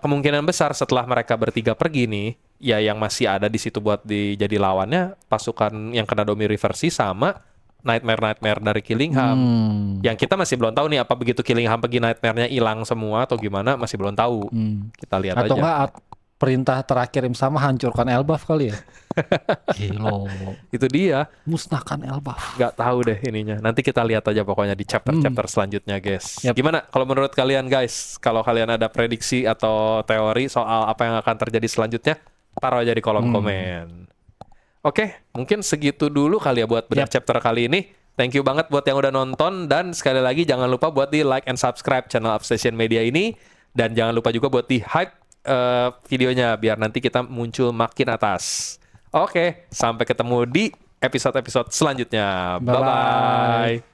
S1: kemungkinan besar setelah mereka bertiga pergi nih, ya yang masih ada di situ buat jadi lawannya pasukan yang kena Domi Reversi sama Nightmare dari Killingham. Yang kita masih belum tahu nih apa begitu Killingham pergi Nightmare-nya hilang semua atau gimana masih belum tahu. Kita lihat
S2: Atau
S1: aja.
S2: enggak perintah terakhir Im Sama hancurkan Elbaf kali ya. Gila.
S1: Itu dia.
S2: Musnahkan Elbaf.
S1: Nggak tahu deh ininya. Nanti kita lihat aja pokoknya di chapter-chapter selanjutnya, guys.
S2: Yap.
S1: Gimana kalau menurut kalian, guys? Kalau kalian ada prediksi atau teori soal apa yang akan terjadi selanjutnya, taruh aja di kolom komen. Oke, mungkin segitu dulu kali ya buat bedah chapter kali ini. Thank you banget buat yang udah nonton dan sekali lagi jangan lupa buat di like and subscribe channel Upstation Media ini dan jangan lupa juga buat di hype videonya biar nanti kita muncul makin atas. Oke, sampai ketemu di episode-episode selanjutnya.
S2: Bye-bye.
S1: Bye-bye.